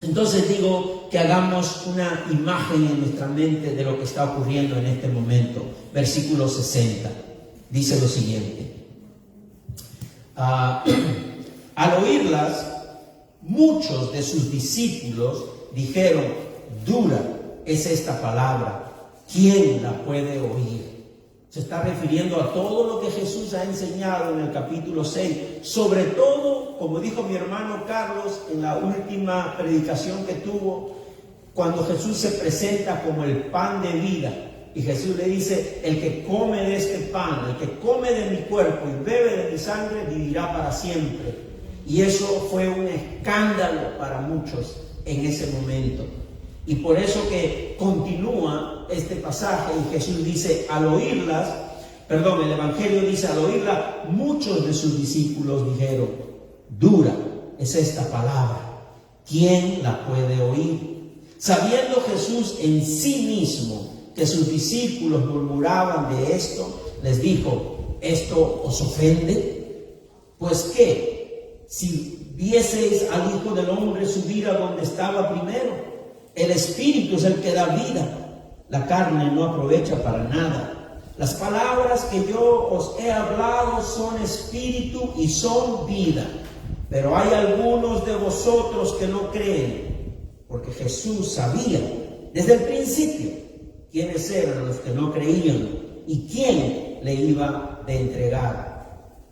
Entonces digo que hagamos una imagen en nuestra mente de lo que está ocurriendo en este momento. Versículo 60 dice lo siguiente. Al oírlas, muchos de sus discípulos dijeron: dura es esta palabra, ¿quién la puede oír? Se está refiriendo a todo lo que Jesús ha enseñado en el capítulo 6, sobre todo, como dijo mi hermano Carlos en la última predicación que tuvo, cuando Jesús se presenta como el pan de vida, y Jesús le dice: el que come de este pan, el que come de mi cuerpo y bebe de mi sangre, vivirá para siempre. Y eso fue un escándalo para muchos en ese momento. Y por eso que continúa este pasaje y Jesús dice, el Evangelio dice, al oírla, muchos de sus discípulos dijeron: dura es esta palabra, ¿quién la puede oír? Sabiendo Jesús en sí mismo que sus discípulos murmuraban de esto, les dijo: ¿esto os ofende? Pues qué, si vieseis al Hijo del Hombre subir a donde estaba primero. El Espíritu es el que da vida, la carne no aprovecha para nada. Las palabras que yo os he hablado son espíritu y son vida, pero hay algunos de vosotros que no creen, porque Jesús sabía desde el principio quiénes eran los que no creían y quién le iba a entregar.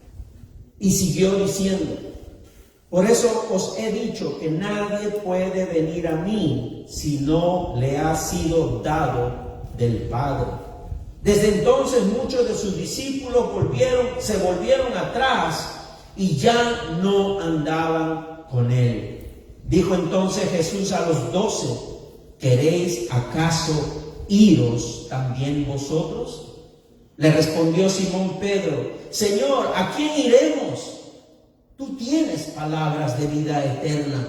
Y siguió diciendo: por eso os he dicho que nadie puede venir a mí si no le ha sido dado del Padre. Desde entonces muchos de sus discípulos se volvieron atrás y ya no andaban con él. Dijo entonces Jesús a los 12: ¿queréis acaso iros también vosotros? Le respondió Simón Pedro: Señor, ¿a quién iremos? Tú tienes palabras de vida eterna.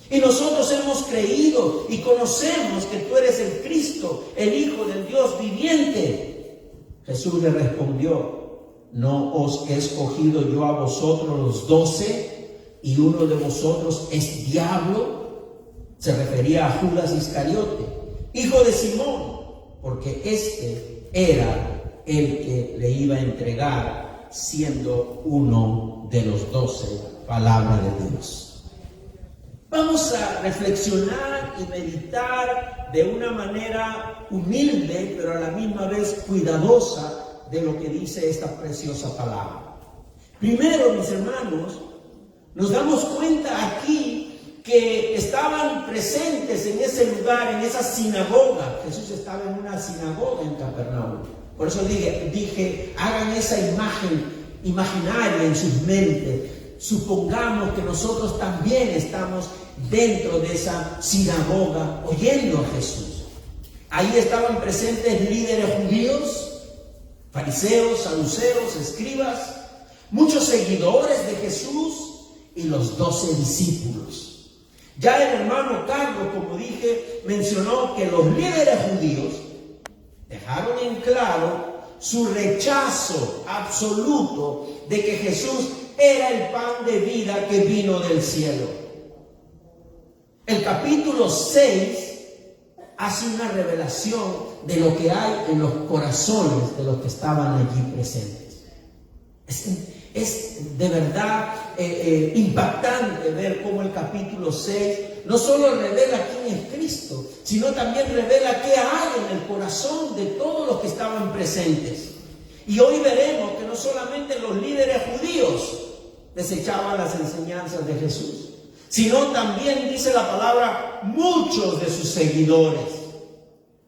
Y nosotros hemos creído y conocemos que tú eres el Cristo, el Hijo del Dios viviente. Jesús le respondió: ¿no os he escogido yo a vosotros los 12 y uno de vosotros es diablo? Se refería a Judas Iscariote, hijo de Simón, porque este era el que le iba a entregar, siendo uno de los 12, palabra de Dios. Vamos a reflexionar y meditar de una manera humilde, pero a la misma vez cuidadosa, de lo que dice esta preciosa palabra. Primero, mis hermanos, nos damos cuenta aquí que estaban presentes en ese lugar, en esa sinagoga. Jesús estaba en una sinagoga en Capernaum. Por eso dije, hagan esa imagen imaginaria en sus mentes. Supongamos que nosotros también estamos dentro de esa sinagoga oyendo a Jesús. Ahí estaban presentes líderes judíos, fariseos, saduceos, escribas, muchos seguidores de Jesús y los 12 discípulos. Ya el hermano Carlos, como dije, mencionó que los líderes judíos dejaron en claro su rechazo absoluto de que Jesús era el pan de vida que vino del cielo. El capítulo 6 hace una revelación de lo que hay en los corazones de los que estaban allí presentes. Es de verdad impactante ver cómo el capítulo 6 no solo revela quién es Cristo, sino también revela qué hay en el corazón de todos los que estaban presentes. Y hoy veremos que no solamente los líderes judíos desechaban las enseñanzas de Jesús, sino también, dice la palabra, muchos de sus seguidores.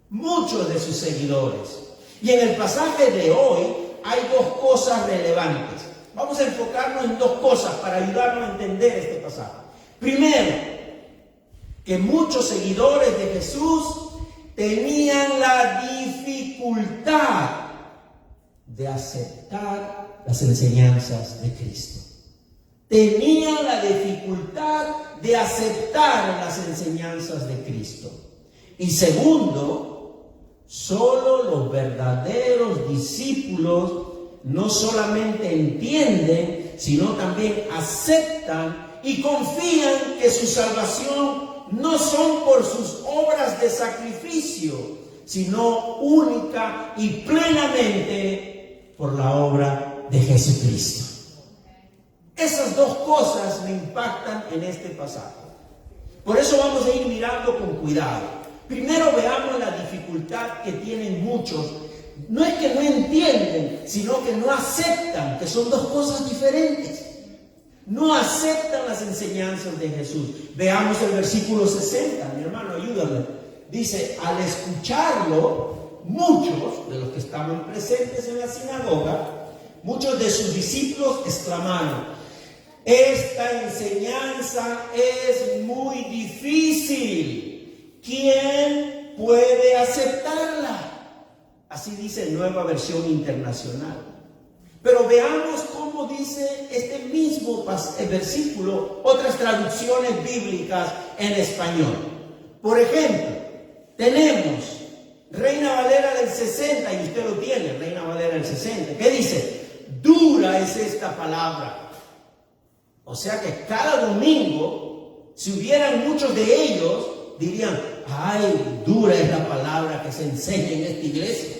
Muchos de sus seguidores. Y en el pasaje de hoy hay dos cosas relevantes. Vamos a enfocarnos en dos cosas para ayudarnos a entender este pasaje. Primero, que muchos seguidores de Jesús tenían la dificultad de aceptar las enseñanzas de Cristo. Tenían la dificultad de aceptar las enseñanzas de Cristo. Y segundo, solo los verdaderos discípulos no solamente entienden, sino también aceptan y confían que su salvación no son por sus obras de sacrificio, sino única y plenamente por la obra de Jesucristo. Esas dos cosas me impactan en este pasaje. Por eso vamos a ir mirando con cuidado. Primero veamos la dificultad que tienen muchos. No es que no entienden, sino que no aceptan, que son dos cosas diferentes. No aceptan las enseñanzas de Jesús. Veamos el versículo 60, mi hermano, ayúdame. Dice, al escucharlo, muchos de los que estaban presentes en la sinagoga, muchos de sus discípulos exclamaron: esta enseñanza es muy difícil. ¿Quién puede aceptarla? Así dice Nueva Versión Internacional. Pero veamos cómo dice este mismo versículo otras traducciones bíblicas en español. Por ejemplo, tenemos Reina Valera del 60, y usted lo tiene, Reina Valera del 60. ¿Qué dice? Dura es esta palabra. O sea que cada domingo, si hubieran muchos de ellos, dirían: ay, dura es la palabra que se enseña en esta iglesia.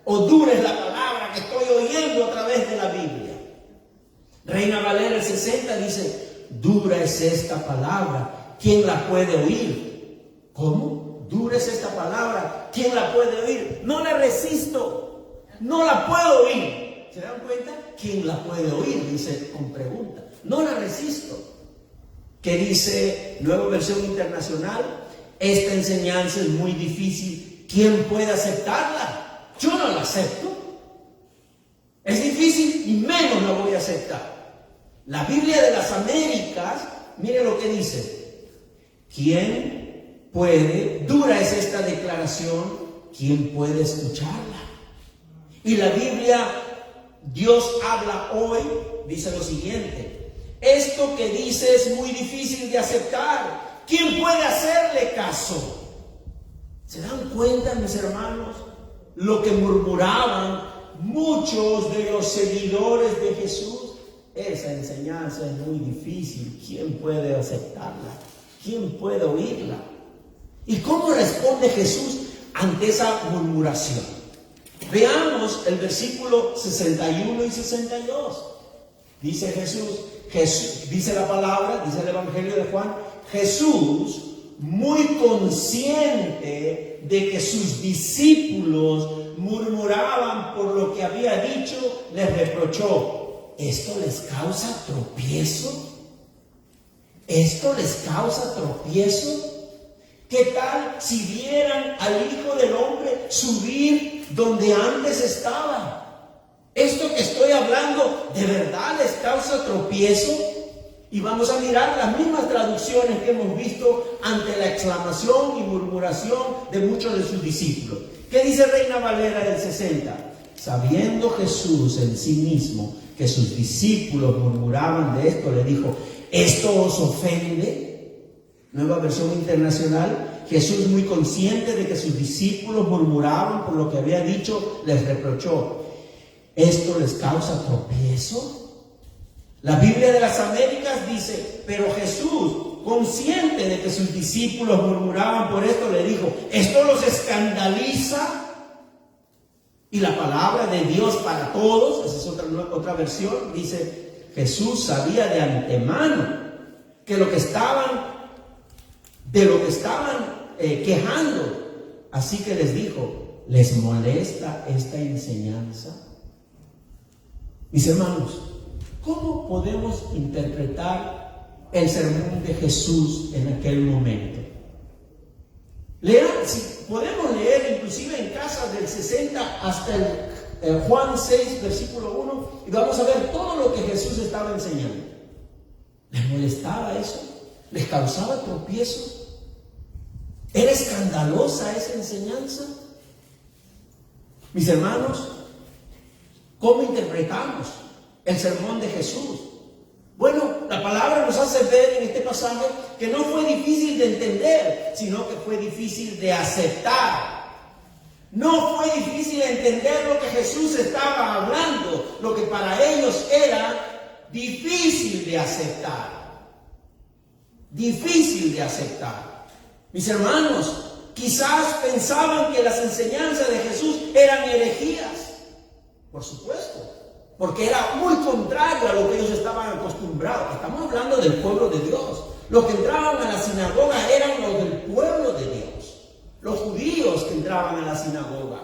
O dura es la palabra que estoy oyendo a través de la Biblia. Reina Valera el 60 dice: dura es esta palabra, ¿quién la puede oír? ¿Cómo? Dura es esta palabra, ¿quién la puede oír? No la resisto, no la puedo oír. ¿Se dan cuenta? ¿Quién la puede oír? Dice con pregunta. No la resisto. ¿Qué dice Nueva Versión Internacional? Esta enseñanza es muy difícil, ¿quién puede aceptarla? Yo no la acepto. Es difícil y menos la voy a aceptar. La Biblia de las Américas, mire lo que dice: ¿quién puede? Dura es esta declaración, ¿quién puede escucharla? Y la Biblia, Dios habla hoy, dice lo siguiente: esto que dice es muy difícil de aceptar, ¿quién puede hacerle caso? ¿Se dan cuenta, mis hermanos? Lo que murmuraban muchos de los seguidores de Jesús: esa enseñanza es muy difícil, ¿quién puede aceptarla? ¿Quién puede oírla? ¿Y cómo responde Jesús ante esa murmuración? Veamos el versículo 61 y 62. Dice Jesús, dice la palabra, dice el Evangelio de Juan: Jesús, muy consciente de que sus discípulos murmuraban por lo que había dicho, les reprochó: ¿esto les causa tropiezo? ¿Esto les causa tropiezo? ¿Qué tal si vieran al Hijo del Hombre subir donde antes estaba? ¿Esto que estoy hablando de verdad les causa tropiezo? Y vamos a mirar las mismas traducciones que hemos visto ante la exclamación y murmuración de muchos de sus discípulos. ¿Qué dice Reina Valera del 60? Sabiendo Jesús en sí mismo que sus discípulos murmuraban de esto, le dijo: ¿esto os ofende? Nueva Versión Internacional: Jesús, muy consciente de que sus discípulos murmuraban por lo que había dicho, les reprochó: ¿esto les causa tropiezo? La Biblia de las Américas dice: pero Jesús, consciente de que sus discípulos murmuraban por esto, le dijo: ¿esto los escandaliza? Y la palabra de Dios para todos, esa es otra versión, dice: Jesús sabía de antemano que de lo que estaban quejando. Así que les dijo: ¿les molesta esta enseñanza? Mis hermanos, ¿cómo podemos interpretar el sermón de Jesús en aquel momento? Podemos leer inclusive en casa del 60 hasta el Juan 6, versículo 1, y vamos a ver todo lo que Jesús estaba enseñando. ¿Les molestaba eso? ¿Les causaba tropiezo? ¿Era escandalosa esa enseñanza? Mis hermanos, ¿cómo interpretamos el sermón de Jesús? Bueno, la palabra nos hace ver en este pasaje que no fue difícil de entender, sino que fue difícil de aceptar. No fue difícil entender lo que Jesús estaba hablando, lo que para ellos era difícil de aceptar. Difícil de aceptar. Mis hermanos, quizás pensaban que las enseñanzas de Jesús eran herejías. Por supuesto, porque era muy contrario a lo que ellos estaban acostumbrados. Estamos hablando del pueblo de Dios. Los que entraban a la sinagoga eran los del pueblo de Dios. Los judíos que entraban a la sinagoga,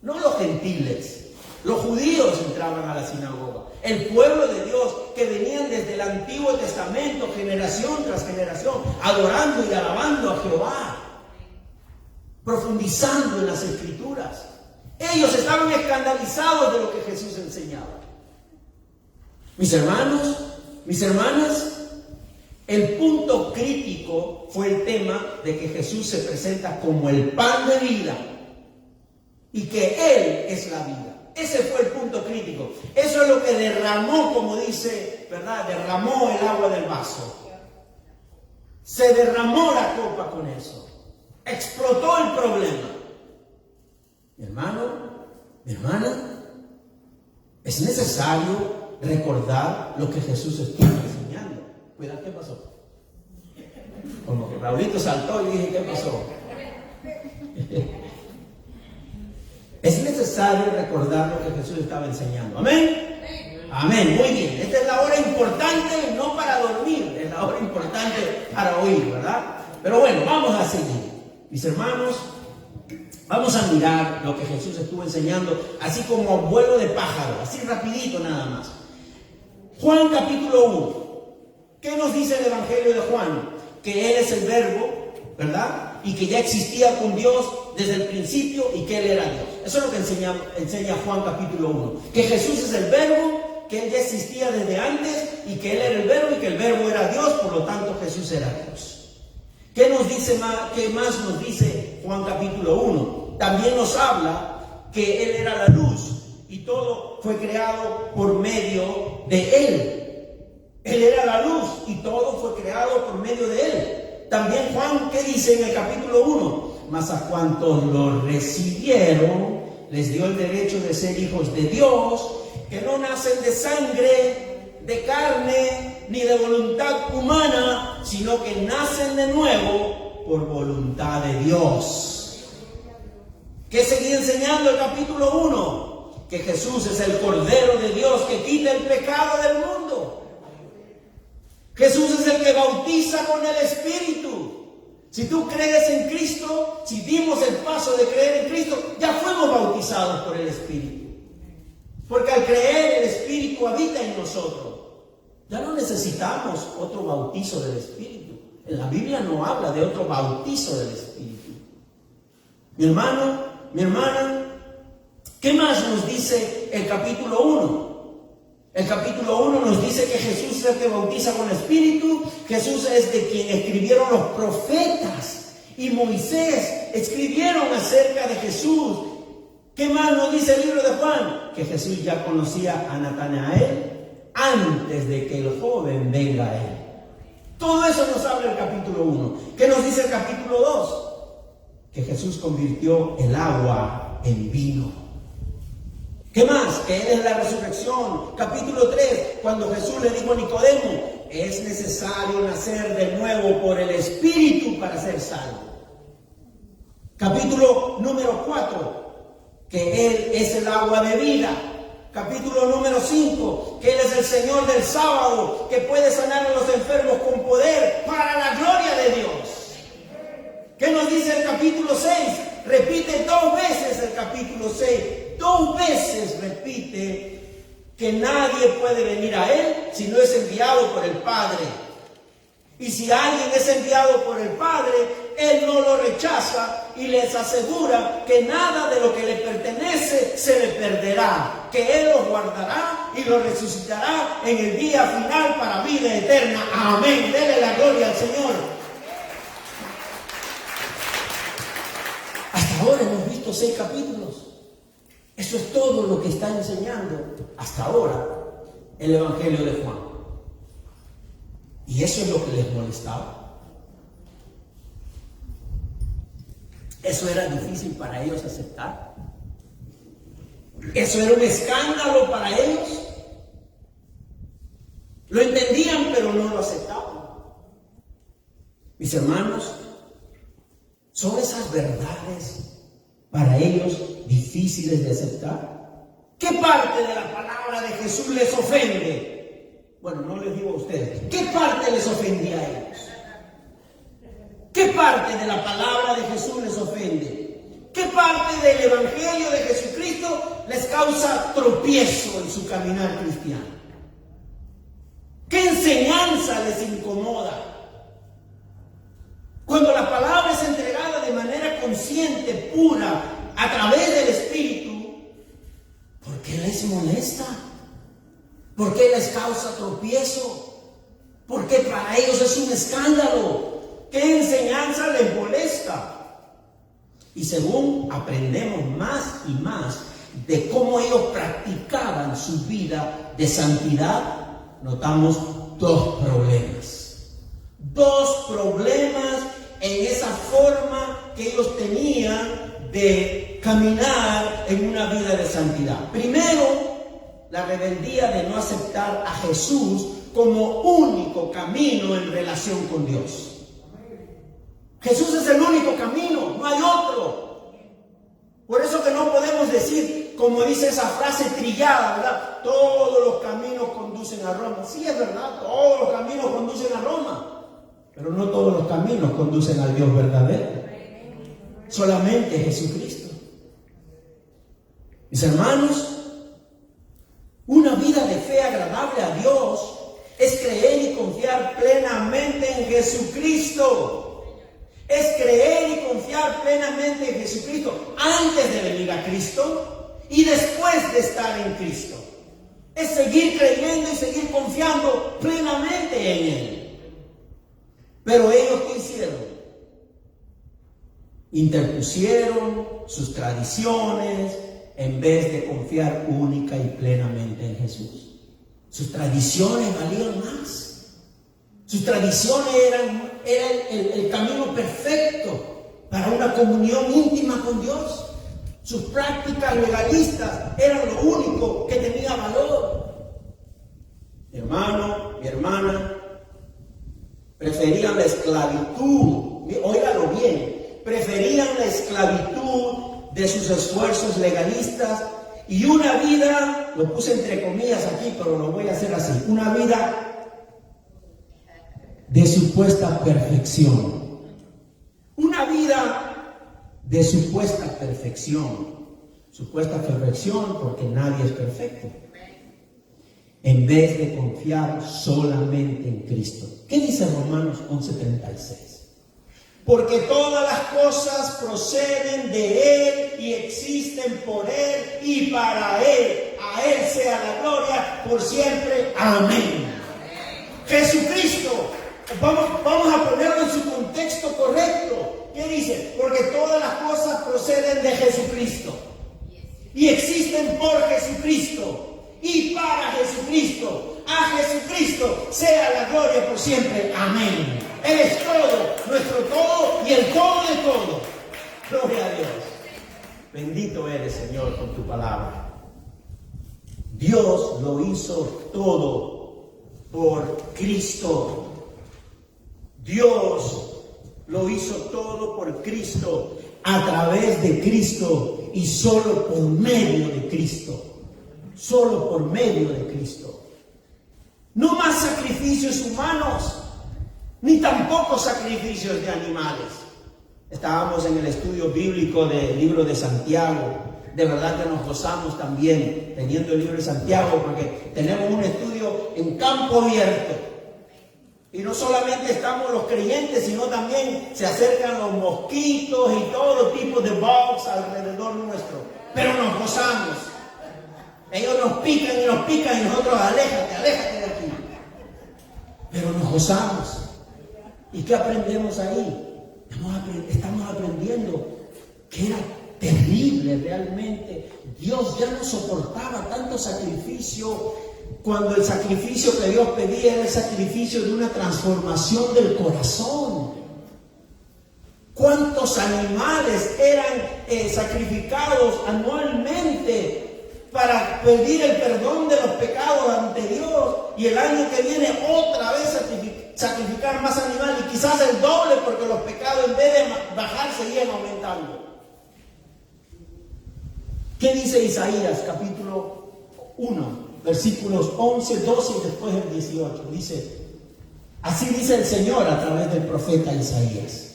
no los gentiles. Los judíos entraban a la sinagoga. El pueblo de Dios que venían desde el Antiguo Testamento, generación tras generación, adorando y alabando a Jehová, profundizando en las Escrituras. Ellos estaban escandalizados de lo que Jesús enseñaba. Mis hermanos, mis hermanas, el punto crítico fue el tema de que Jesús se presenta como el pan de vida y que Él es la vida. Ese fue el punto crítico. Eso es lo que derramó, como dice, ¿verdad? Derramó el agua del vaso. Se derramó la copa con eso. Explotó el problema. Mi hermano, mi hermana, es necesario recordar lo que Jesús estuvo enseñando. Cuidado, ¿qué pasó? Como que Raulito saltó y dije, ¿qué pasó? Es necesario recordar lo que Jesús estaba enseñando. ¿Amén? Amén. Muy bien. Esta es la hora importante, no para dormir, es la hora importante para oír, ¿verdad? Pero bueno, vamos a seguir. Mis hermanos, vamos a mirar lo que Jesús estuvo enseñando, así como a vuelo de pájaro, así rapidito nada más. Juan capítulo 1. ¿Qué nos dice el Evangelio de Juan? Que Él es el Verbo, ¿verdad? Y que ya existía con Dios desde el principio y que Él era Dios. Eso es lo que enseña Juan capítulo 1. Que Jesús es el Verbo, que Él ya existía desde antes y que Él era el Verbo y que el Verbo era Dios, por lo tanto Jesús era Dios. ¿Qué nos dice más? ¿Qué más nos dice Juan capítulo 1? También nos habla que Él era la luz y todo fue creado por medio de Él. Él era la luz y todo fue creado por medio de Él. También Juan, ¿qué dice en el capítulo 1? Mas a cuantos lo recibieron, les dio el derecho de ser hijos de Dios, que no nacen de sangre, de carne, ni de voluntad humana, sino que nacen de nuevo por voluntad de Dios. ¿Qué seguía enseñando el capítulo 1? Que Jesús es el Cordero de Dios que quita el pecado del mundo. Jesús es el que bautiza con el Espíritu. Si tú crees en Cristo, si dimos el paso de creer en Cristo, ya fuimos bautizados por el Espíritu. Porque al creer el Espíritu habita en nosotros. Ya no necesitamos otro bautizo del Espíritu. En la Biblia no habla de otro bautizo del Espíritu. Mi hermano, mi hermana, ¿qué más nos dice el capítulo 1? El capítulo 1 nos dice que Jesús es el que bautiza con Espíritu. Jesús es de quien escribieron los profetas y Moisés escribieron acerca de Jesús. ¿Qué más nos dice el libro de Juan? Que Jesús ya conocía a Natanael antes de que el joven venga a él. Todo eso nos habla el capítulo 1. ¿Qué nos dice el capítulo 2? Que Jesús convirtió el agua en vino. ¿Qué más? Que Él es la resurrección. Capítulo 3, cuando Jesús le dijo a Nicodemo, es necesario nacer de nuevo por el Espíritu para ser salvo. Capítulo número 4, que Él es el agua de vida. Capítulo número 5, que Él es el Señor del sábado, que puede sanar a los enfermos con poder para la gloria de Dios. ¿Qué nos dice el capítulo 6? Repite 2 veces el capítulo 6. 2 veces repite que nadie puede venir a Él si no es enviado por el Padre. Y si alguien es enviado por el Padre, Él no lo rechaza y les asegura que nada de lo que le pertenece se le perderá, que Él los guardará y los resucitará en el día final para vida eterna. Amén. Dele la gloria al Señor. Hasta ahora hemos visto 6 capítulos. Eso es todo lo que está enseñando hasta ahora el Evangelio de Juan. Y eso es lo que les molestaba. Eso era difícil para ellos aceptar. Eso era un escándalo para ellos. Lo entendían, pero no lo aceptaban. Mis hermanos, ¿Son esas verdades para ellos difíciles de aceptar? ¿Qué parte de la palabra de Jesús les ofende? Bueno, no les digo a ustedes. ¿Qué parte les ofendía a ellos? ¿Qué parte de la palabra de Jesús les ofende? ¿Qué parte del Evangelio de Jesucristo les causa tropiezo en su caminar cristiano? ¿Qué enseñanza les incomoda? Cuando la palabra es entregada de manera consciente, pura, a través del Espíritu, ¿por qué les molesta? ¿Por qué les causa tropiezo? ¿Por qué para ellos es un escándalo? ¿Qué enseñanza les molesta? Y según aprendemos más y más de cómo ellos practicaban su vida de santidad, notamos dos problemas. Dos problemas en esa forma que ellos tenían de caminar en una vida de santidad. Primero, la rebeldía de no aceptar a Jesús como único camino en relación con Dios. Jesús es el único camino, no hay otro. Por eso que no podemos decir, como dice esa frase trillada, ¿verdad? Todos los caminos conducen a Roma. Sí, es verdad, todos los caminos conducen a Roma. Pero no todos los caminos conducen al Dios verdadero. Solamente Jesucristo. Mis hermanos, una vida de fe agradable a Dios es creer y confiar plenamente en Jesucristo. Es creer y confiar plenamente en Jesucristo antes de venir a Cristo y después de estar en Cristo. Es seguir creyendo y seguir confiando plenamente en Él. Pero ellos, ¿qué hicieron? Interpusieron sus tradiciones en vez de confiar única y plenamente en Jesús. Sus tradiciones valían más. Sus tradiciones eran el camino perfecto para una comunión íntima con Dios. Sus prácticas legalistas eran lo único que tenía valor. Mi hermano, mi hermana, preferían la esclavitud, óigalo bien, preferían la esclavitud de sus esfuerzos legalistas y una vida, lo puse entre comillas aquí, pero lo voy a hacer así, una vida de supuesta perfección. Una vida de supuesta perfección. Supuesta perfección porque nadie es perfecto. En vez de confiar solamente en Cristo. ¿Qué dice Romanos 11:36? Porque todas las cosas proceden de Él y existen por Él y para Él. A Él sea la gloria por siempre. Amén. Jesucristo. Vamos a ponerlo en su contexto correcto. ¿Qué dice? Porque todas las cosas proceden de Jesucristo y existen por Jesucristo y para Jesucristo. A Jesucristo sea la gloria por siempre. Amén. Él es todo, nuestro todo y el todo de todo. Gloria a Dios. Bendito eres, Señor, con tu palabra. Dios lo hizo todo por Cristo. Dios lo hizo todo por Cristo, a través de Cristo y solo por medio de Cristo. Solo por medio de Cristo. No más sacrificios humanos, ni tampoco sacrificios de animales. Estábamos en el estudio bíblico del libro de Santiago. De verdad que nos gozamos también teniendo el libro de Santiago, porque tenemos un estudio en campo abierto. Y no solamente estamos los creyentes, sino también se acercan los mosquitos y todo tipo de bugs alrededor nuestro. Pero nos gozamos. Ellos nos pican y nosotros aléjate de aquí. Pero nos gozamos. ¿Y qué aprendemos ahí? Estamos aprendiendo que era terrible realmente. Dios ya no soportaba tanto sacrificio. Cuando el sacrificio que Dios pedía era el sacrificio de una transformación del corazón. ¿Cuántos animales eran sacrificados anualmente para pedir el perdón de los pecados ante Dios, y el año que viene otra vez sacrificar más animales, y quizás el doble, porque los pecados en vez de bajar seguían aumentando. ¿Qué dice Isaías capítulo 1, versículos 11, 12 y después el 18? Dice, así dice el Señor a través del profeta Isaías.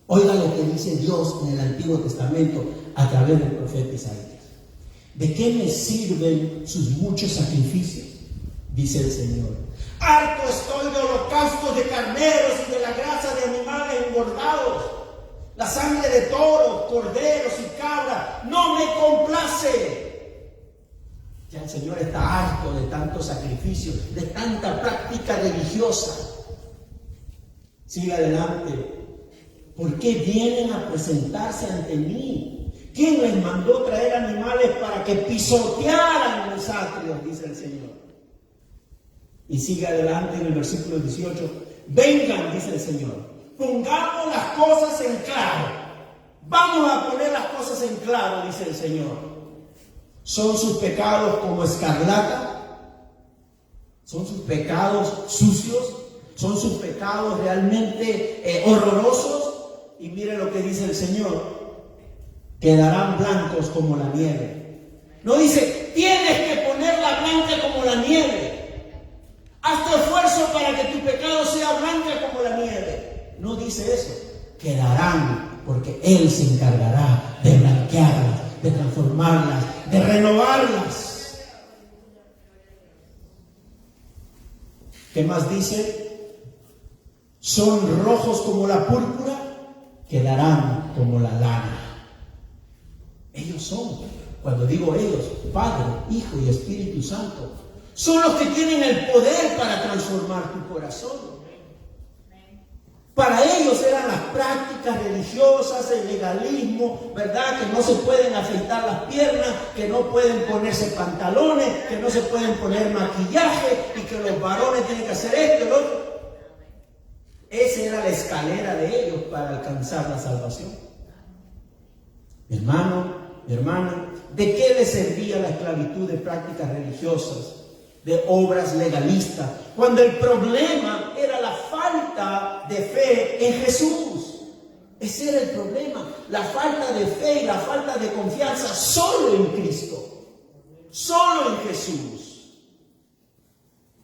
Oiga lo que dice Dios en el Antiguo Testamento a través del profeta Isaías. ¿De qué me sirven sus muchos sacrificios? Dice el Señor. Harto estoy de holocaustos de carneros y de la grasa de animales engordados. La sangre de toros, corderos y cabras no me complace. Ya el Señor está harto de tantos sacrificios, de tanta práctica religiosa. Sigue adelante. ¿Por qué vienen a presentarse ante mí? ¿Quién les mandó traer animales para que pisotearan los atrios? Dice el Señor. Y sigue adelante en el versículo 18. Vengan, dice el Señor, pongamos las cosas en claro. Vamos a poner las cosas en claro, dice el Señor. ¿Son sus pecados como escarlata? ¿Son sus pecados sucios? ¿Son sus pecados realmente horrorosos? Y mire lo que dice el Señor: quedarán blancos como la nieve. No dice, tienes que ponerla blanca como la nieve. Haz tu esfuerzo para que tu pecado sea blanca como la nieve. No dice eso. Quedarán, porque Él se encargará de blanquearlas, de transformarlas, de renovarlas. ¿Qué más dice? Son rojos como la púrpura, quedarán como la lana. Ellos son, cuando digo ellos, Padre, Hijo y Espíritu Santo, son los que tienen el poder para transformar tu corazón. Para ellos eran las prácticas religiosas, el legalismo, ¿verdad? Que no se pueden afeitar las piernas, que no pueden ponerse pantalones, que no se pueden poner maquillaje, y que los varones tienen que hacer esto y lo otro. Esa era la escalera de ellos para alcanzar la salvación. Mi hermano, mi hermana, ¿de qué les servía la esclavitud de prácticas religiosas, de obras legalistas, cuando el problema era la falta de fe en Jesús? Ese era el problema, la falta de fe y la falta de confianza solo en Cristo, solo en Jesús.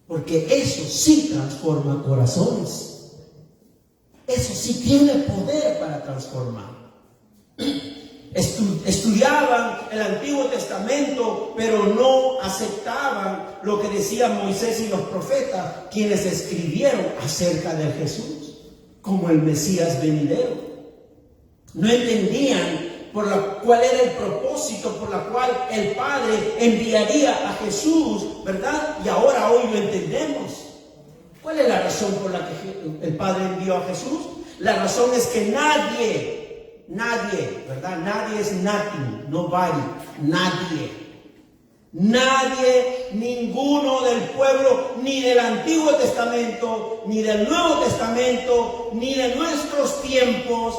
Porque eso sí transforma corazones. Eso sí tiene poder para transformar. Estudiaban el Antiguo Testamento, pero no aceptaban lo que decían Moisés y los profetas, quienes escribieron acerca de Jesús como el Mesías venidero. No entendían cuál era el propósito por la cual el Padre enviaría a Jesús, ¿verdad? Y ahora hoy lo entendemos. ¿Cuál es la razón por la que el Padre envió a Jesús? La razón es que nadie, ¿verdad? Nadie es nothing, nobody, nadie, ninguno del pueblo, ni del Antiguo Testamento, ni del Nuevo Testamento, ni de nuestros tiempos,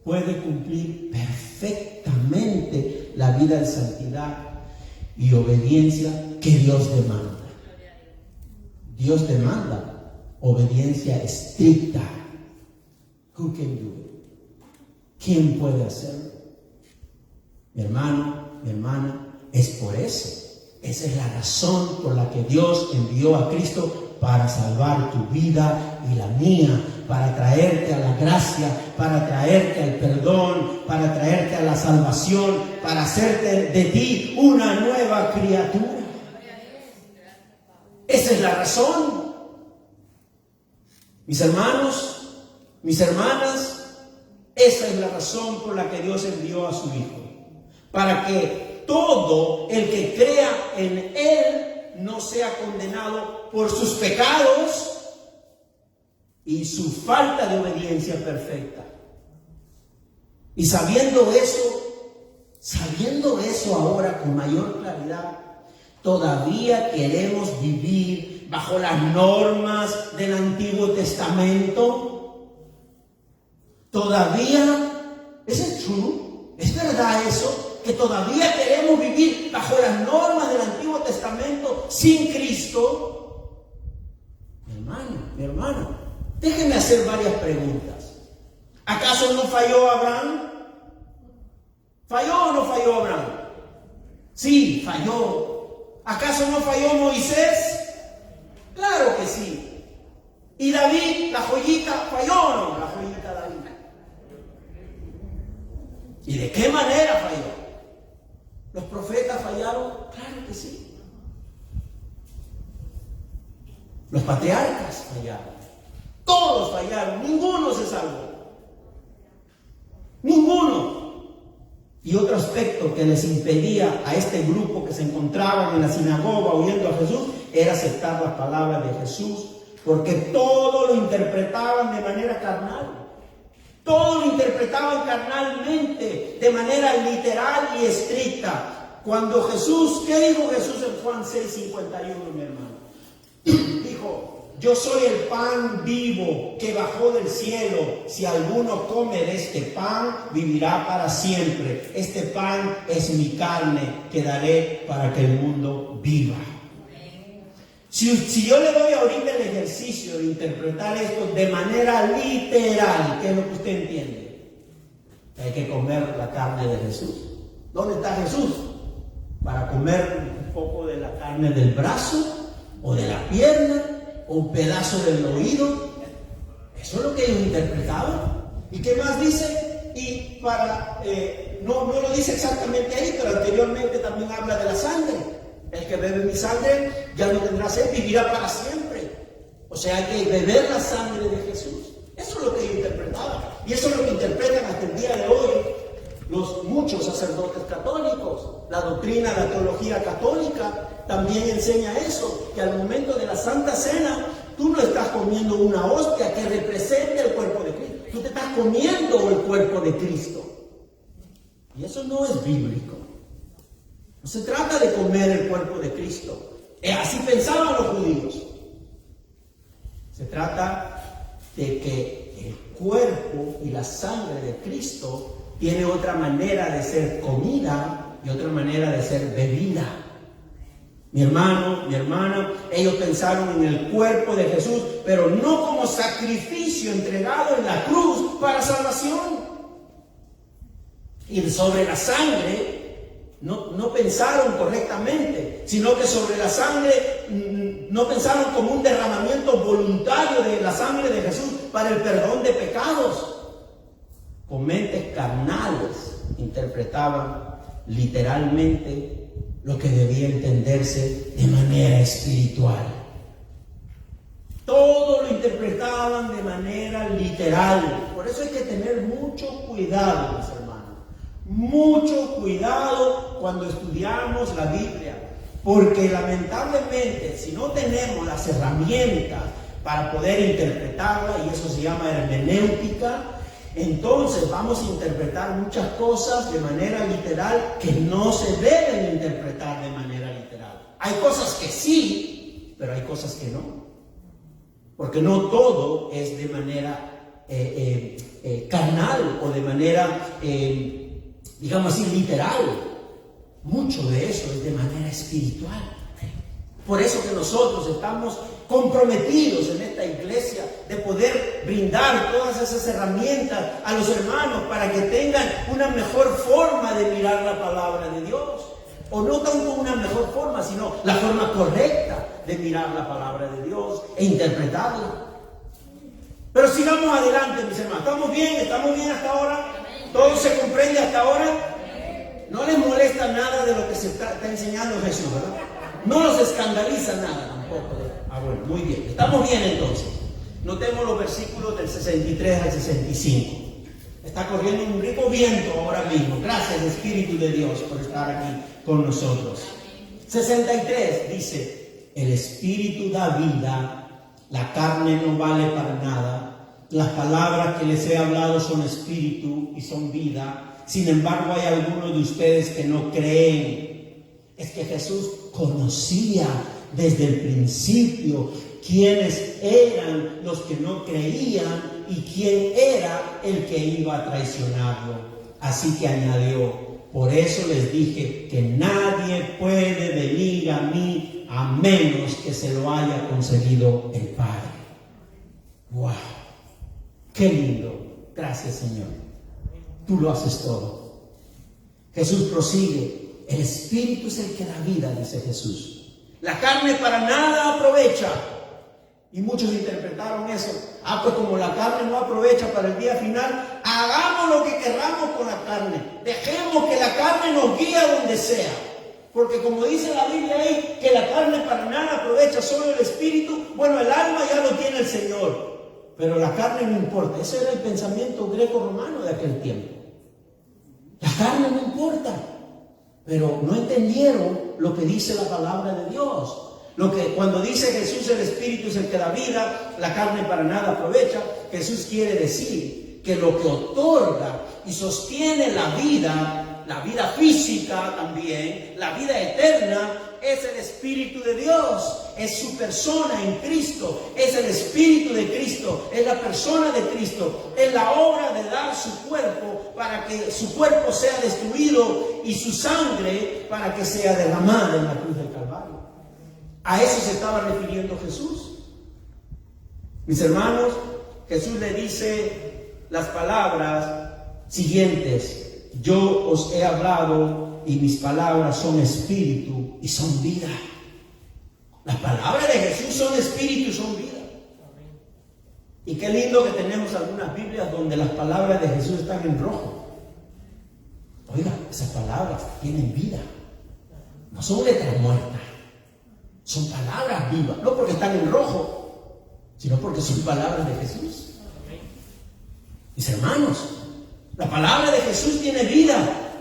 puede cumplir perfectamente la vida de santidad y obediencia que Dios demanda. Dios demanda obediencia estricta. Who can do it? ¿Quién puede hacerlo? Mi hermano, mi hermana, es por eso. Esa es la razón por la que Dios envió a Cristo, para salvar tu vida y la mía, para traerte a la gracia, para traerte al perdón, para traerte a la salvación, para hacerte de ti una nueva criatura. Esa es la razón. Mis hermanos, mis hermanas, esa es la razón por la que Dios envió a su Hijo, para que todo el que crea en Él no sea condenado por sus pecados y su falta de obediencia perfecta. Y sabiendo eso ahora con mayor claridad, ¿todavía queremos vivir bajo las normas del Antiguo Testamento? ¿Todavía? ¿Es true? ¿Es verdad eso? que todavía queremos vivir bajo las normas del Antiguo Testamento sin Cristo, mi hermano, mi hermana, déjenme hacer varias preguntas. ¿Acaso no falló Abraham? ¿Falló o no falló Abraham? Sí, falló. ¿Acaso no falló Moisés? Claro que sí. ¿Y David, la joyita, falló o no? La joyita David. ¿Y de qué manera falló? ¿Los profetas fallaron? Claro que sí. Los patriarcas fallaron. Todos fallaron. Ninguno se salvó. Ninguno. Y otro aspecto que les impedía a este grupo que se encontraban en la sinagoga oyendo a Jesús era aceptar las palabras de Jesús, porque todo lo interpretaban de manera carnal. Todo lo interpretaban carnalmente, de manera literal y estricta. Cuando Jesús, ¿qué dijo Jesús en Juan 6:51, mi hermano? Dijo: yo soy el pan vivo que bajó del cielo. Si alguno come de este pan, vivirá para siempre. Este pan es mi carne que daré para que el mundo viva. Si yo le doy ahorita el ejercicio de interpretar esto de manera literal, ¿qué es lo que usted entiende? Hay que comer la carne de Jesús. ¿Dónde está Jesús? Para comer un poco de la carne del brazo o de la pierna o un pedazo del oído. Eso es lo que ellos interpretaban. ¿Y qué más dice? Y para, no lo dice exactamente ahí, pero anteriormente también habla de la sangre. El que bebe mi sangre ya no tendrá sed, vivirá para siempre. O sea, hay que beber la sangre de Jesús. Eso es lo que ellos interpretaban. Y eso es lo que interpretan hasta el día de hoy muchos sacerdotes católicos. La doctrina, la teología católica también enseña eso, que al momento de la Santa Cena tú no estás comiendo una hostia que represente el cuerpo de Cristo, tú te estás comiendo el cuerpo de Cristo. Y eso no es bíblico. No se trata de comer el cuerpo de Cristo. Así pensaban los judíos. Se trata de que el cuerpo y la sangre de Cristo tiene otra manera de ser comida y otra manera de ser bebida. Mi hermano, mi hermana, ellos pensaron en el cuerpo de Jesús, pero no como sacrificio entregado en la cruz para salvación. Y sobre la sangre no pensaron correctamente, sino que sobre la sangre no pensaron como un derramamiento voluntario de la sangre de Jesús para el perdón de pecados. Con mentes carnales interpretaban literalmente lo que debía entenderse de manera espiritual. Todo lo interpretaban de manera literal. Por eso hay que tener mucho cuidado, mis hermanos. Mucho cuidado cuando estudiamos la Biblia. Porque lamentablemente, si no tenemos las herramientas para poder interpretarla, y eso se llama hermenéutica, entonces vamos a interpretar muchas cosas de manera literal que no se deben interpretar de manera literal. Hay cosas que sí, pero hay cosas que no. Porque no todo es de manera carnal o de manera, digamos así, literal. Mucho de eso es de manera espiritual. Por eso que nosotros estamos comprometidos en esta iglesia de poder brindar todas esas herramientas a los hermanos para que tengan una mejor forma de mirar la palabra de Dios. O no tanto una mejor forma, sino la forma correcta de mirar la palabra de Dios e interpretarla. Pero sigamos adelante, mis hermanos. ¿Estamos bien hasta ahora? ¿Todo se comprende hasta ahora? No les molesta nada de lo que se está enseñando Jesús, ¿verdad? No los escandaliza nada tampoco. Bueno, muy bien. Estamos bien entonces. Notemos los versículos del 63 al 65. Está corriendo un rico viento ahora mismo. Gracias, Espíritu de Dios, por estar aquí con nosotros. 63 dice: el Espíritu da vida, la carne no vale para nada. Las palabras que les he hablado son espíritu y son vida. Sin embargo, hay algunos de ustedes que no creen. Es que Jesús conocía desde el principio quiénes eran los que no creían y quién era el que iba a traicionarlo. Así que añadió: Por eso les dije que nadie puede venir a mí a menos que se lo haya concedido el Padre. ¡Wow! ¡Qué lindo! Gracias, Señor. Tú lo haces todo. Jesús prosigue. El Espíritu es el que da vida, dice Jesús. La carne para nada aprovecha. Y muchos interpretaron eso. Pues como la carne no aprovecha para el día final, hagamos lo que querramos con la carne. Dejemos que la carne nos guíe a donde sea. Porque como dice la Biblia ahí, que la carne para nada aprovecha, solo el Espíritu. Bueno, el alma ya lo tiene el Señor. Pero la carne no importa. Ese era el pensamiento greco-romano de aquel tiempo. La carne no importa. Pero no entendieron lo que dice la palabra de Dios. Cuando dice Jesús, el Espíritu es el que da vida, la carne para nada aprovecha, Jesús quiere decir que lo que otorga y sostiene la vida física también, la vida eterna, es el Espíritu de Dios, es su persona en Cristo, es el Espíritu de Cristo, es la persona de Cristo, es la obra de dar su cuerpo para que su cuerpo sea destruido y su sangre para que sea derramada en la cruz del Calvario. A eso se estaba refiriendo Jesús. Mis hermanos, Jesús le dice las palabras siguientes: yo os he hablado y mis palabras son espíritu y son vida. Las palabras de Jesús son espíritu y son vida. Y qué lindo que tenemos algunas Biblias donde las palabras de Jesús están en rojo. Oiga, esas palabras tienen vida. No son letras muertas. Son palabras vivas, no porque están en rojo, sino porque son palabras de Jesús. Mis hermanos, la palabra de Jesús tiene vida,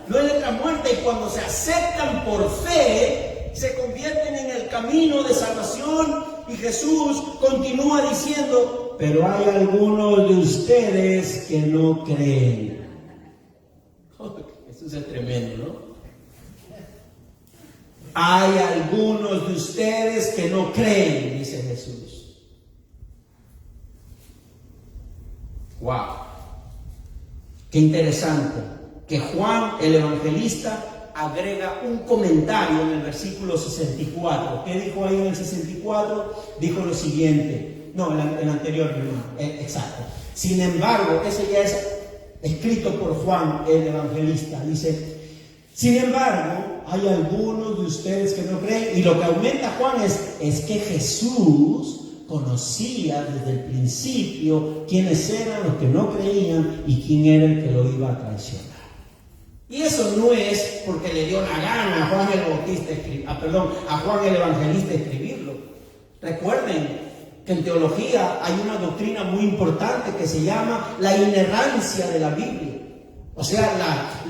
no es letra muerta, y cuando se aceptan por fe, se convierten en el camino de salvación. Y Jesús continúa diciendo: pero hay algunos de ustedes que no creen. Eso es tremendo, ¿no? Hay algunos de ustedes que no creen, dice Jesús. ¡Wow! Qué interesante que Juan, el evangelista, agrega un comentario en el versículo 64. ¿Qué dijo ahí en el 64? Dijo lo siguiente. No, el anterior, exacto. Sin embargo, ese ya es escrito por Juan, el evangelista. Dice: sin embargo, hay algunos de ustedes que no creen. Y lo que aumenta Juan es que Jesús conocía desde el principio quiénes eran los que no creían y quién era el que lo iba a traicionar. Y eso no es porque le dio la gana a Juan el Evangelista escribirlo. Recuerden que en teología hay una doctrina muy importante que se llama la inerrancia de la Biblia. O sea,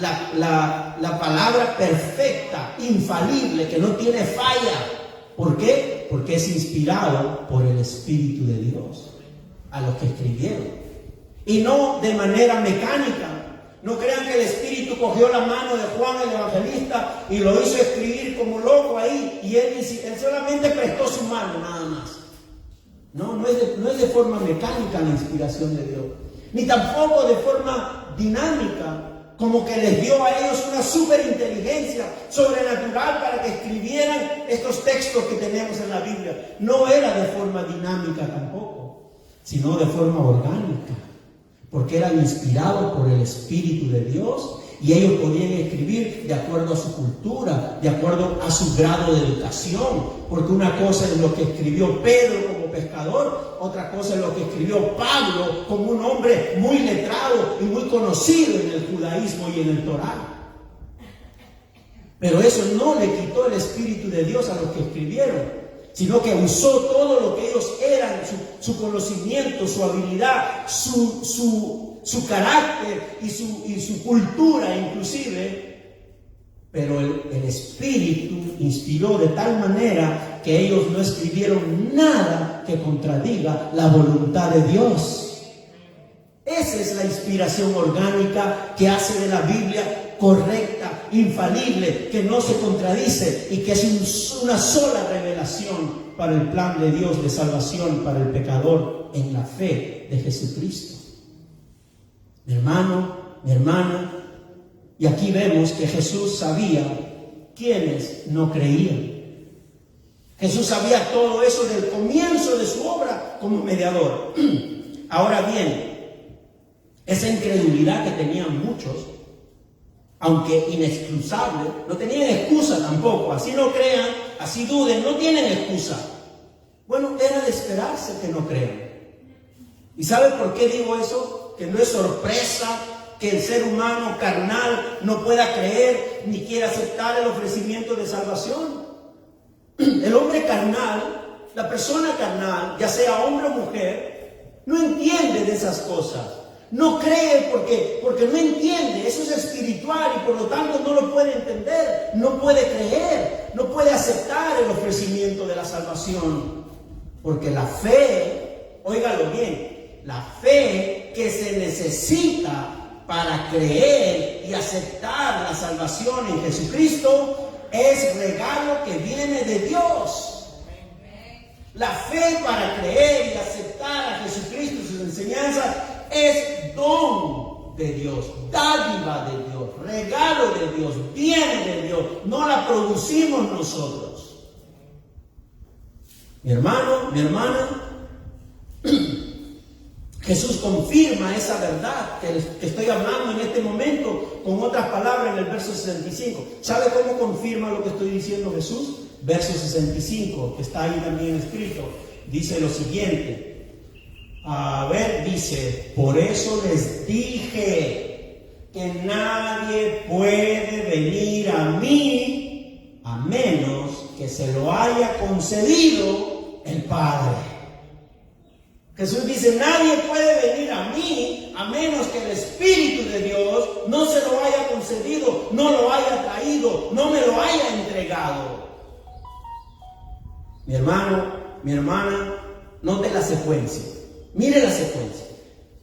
la palabra perfecta, infalible, que no tiene falla. ¿Por qué? Porque es inspirado por el Espíritu de Dios a los que escribieron. Y no de manera mecánica. No crean que el Espíritu cogió la mano de Juan el Evangelista y lo hizo escribir como loco ahí. Y él solamente prestó su mano, nada más. No es de forma mecánica la inspiración de Dios. Ni tampoco de forma dinámica, como que les dio a ellos una superinteligencia sobrenatural para que escribieran estos textos que tenemos en la Biblia. No era de forma dinámica tampoco, sino de forma orgánica, porque eran inspirados por el Espíritu de Dios y ellos podían escribir de acuerdo a su cultura, de acuerdo a su grado de educación, porque una cosa es lo que escribió Pedro como pescador, otra cosa es lo que escribió Pablo como un hombre muy letrado y muy conocido en el judaísmo y en el Torá. Pero eso no le quitó el Espíritu de Dios a los que escribieron, sino que usó todo lo que ellos eran, su conocimiento, su habilidad, su carácter y su cultura inclusive. Pero el Espíritu inspiró de tal manera que ellos no escribieron nada que contradiga la voluntad de Dios. Esa es la inspiración orgánica que hace de la Biblia correcta, infalible, que no se contradice y que es una sola revelación para el plan de Dios de salvación para el pecador en la fe de Jesucristo. Mi hermano, mi hermana, Y aquí vemos que Jesús sabía quiénes no creían. Jesús sabía todo eso del comienzo de su obra como mediador. Ahora bien, esa incredulidad que tenían muchos, aunque inexcusable, no tenían excusa tampoco. Así no crean, así duden, no tienen excusa. Bueno, era de esperarse que no crean. ¿Y sabe por qué digo eso? Que no es sorpresa que el ser humano carnal no pueda creer ni quiera aceptar el ofrecimiento de salvación. El hombre carnal, la persona carnal, ya sea hombre o mujer, no entiende de esas cosas. No cree porque no entiende. Eso es espiritual y por lo tanto no lo puede entender, no puede creer, no puede aceptar el ofrecimiento de la salvación. Porque la fe, óigalo bien, la fe que se necesita para creer y aceptar la salvación en Jesucristo es regalo que viene de Dios. La fe para creer y aceptar a Jesucristo y sus enseñanzas es don de Dios, dádiva de Dios, regalo de Dios, viene de Dios, no la producimos nosotros. Mi hermano, mi hermana, Jesús confirma esa verdad que estoy hablando en este momento con otras palabras en el verso 65. ¿Sabe cómo confirma lo que estoy diciendo Jesús? Verso 65, que está ahí también escrito, dice lo siguiente. Dice, por eso les dije que nadie puede venir a mí a menos que se lo haya concedido el Padre. Jesús dice, nadie puede venir a mí a menos que el Espíritu de Dios no se lo haya concedido, no lo haya traído, no me lo haya entregado. Mi hermano, mi hermana, note la secuencia. Mire la secuencia.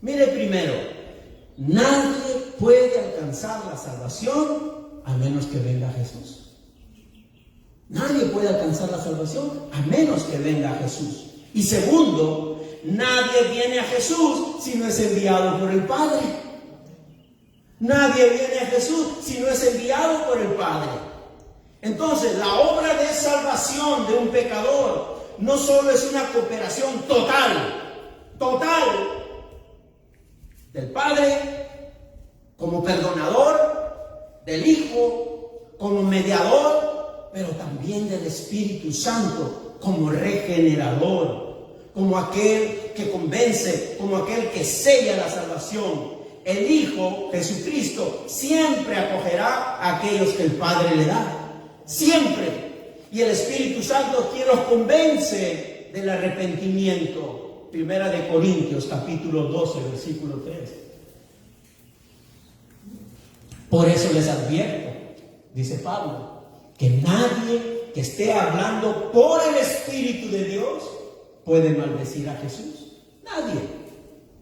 Mire primero, nadie puede alcanzar la salvación a menos que venga Jesús. Nadie puede alcanzar la salvación a menos que venga Jesús. Y segundo, nadie viene a Jesús si no es enviado por el Padre. Nadie viene a Jesús si no es enviado por el Padre. Entonces, la obra de salvación de un pecador no solo es una cooperación total del Padre como perdonador, del Hijo como mediador, pero también del Espíritu Santo como regenerador, como aquel que convence, como aquel que sella la salvación. El Hijo, Jesucristo, siempre acogerá a aquellos que el Padre le da. Siempre. Y el Espíritu Santo quien los convence del arrepentimiento. Primera de Corintios, capítulo 12, versículo 3. Por eso les advierto, dice Pablo, que nadie que esté hablando por el Espíritu de Dios puede maldecir a Jesús. Nadie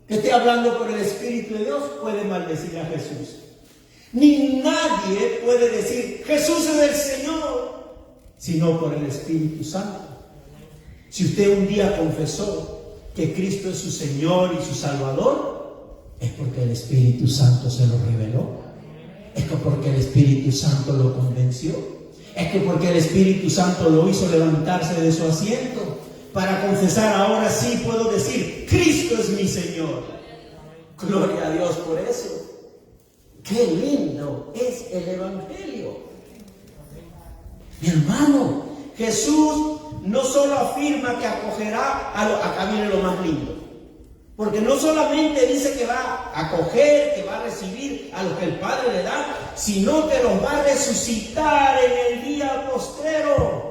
que esté hablando por el Espíritu de Dios puede maldecir a Jesús. Ni nadie puede decir Jesús es el Señor, sino por el Espíritu Santo. Si usted un día confesó que Cristo es su Señor y su Salvador, es porque el Espíritu Santo se lo reveló. Es que porque el Espíritu Santo lo convenció. Es que porque el Espíritu Santo lo hizo levantarse de su asiento para confesar, ahora sí puedo decir, Cristo es mi Señor. Gloria a Dios por eso. ¡Qué lindo es el Evangelio! Mi hermano, Jesús no solo afirma que acogerá acá viene lo más lindo. Porque no solamente dice que va a acoger, que va a recibir a los que el Padre le da, sino que los va a resucitar en el día postrero,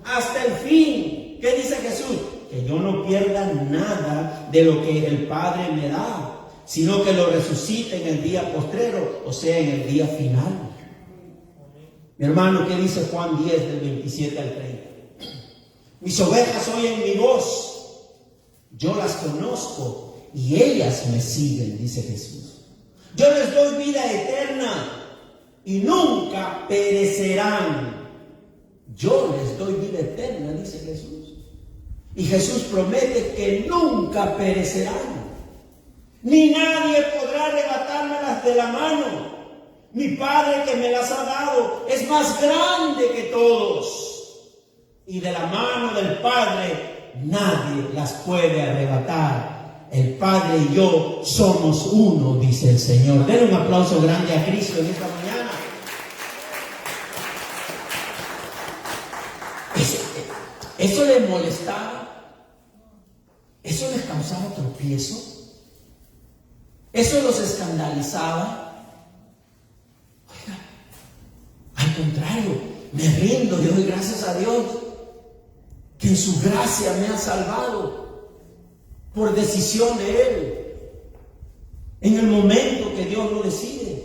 hasta el fin. ¿Qué dice Jesús? Que yo no pierda nada de lo que el Padre me da, sino que lo resucite en el día postrero, o sea, en el día final. Mi hermano, ¿qué dice Juan 10, del 27 al 30? Mis ovejas oyen mi voz, yo las conozco y ellas me siguen, dice Jesús. Yo les doy vida eterna y nunca perecerán. Yo les doy vida eterna, dice Jesús. Y Jesús promete que nunca perecerán. Ni nadie podrá arrebatármelas de la mano. Mi Padre que me las ha dado es más grande que todos. Y de la mano del Padre nadie las puede arrebatar. El Padre y yo somos uno, dice el Señor. Den un aplauso grande a Cristo en esta mañana. Eso les molestaba. Eso les causaba tropiezo. Eso los escandalizaba. Oiga, al contrario, me rindo, le doy gracias a Dios que en su gracia me ha salvado por decisión de Él, en el momento que Dios lo decide.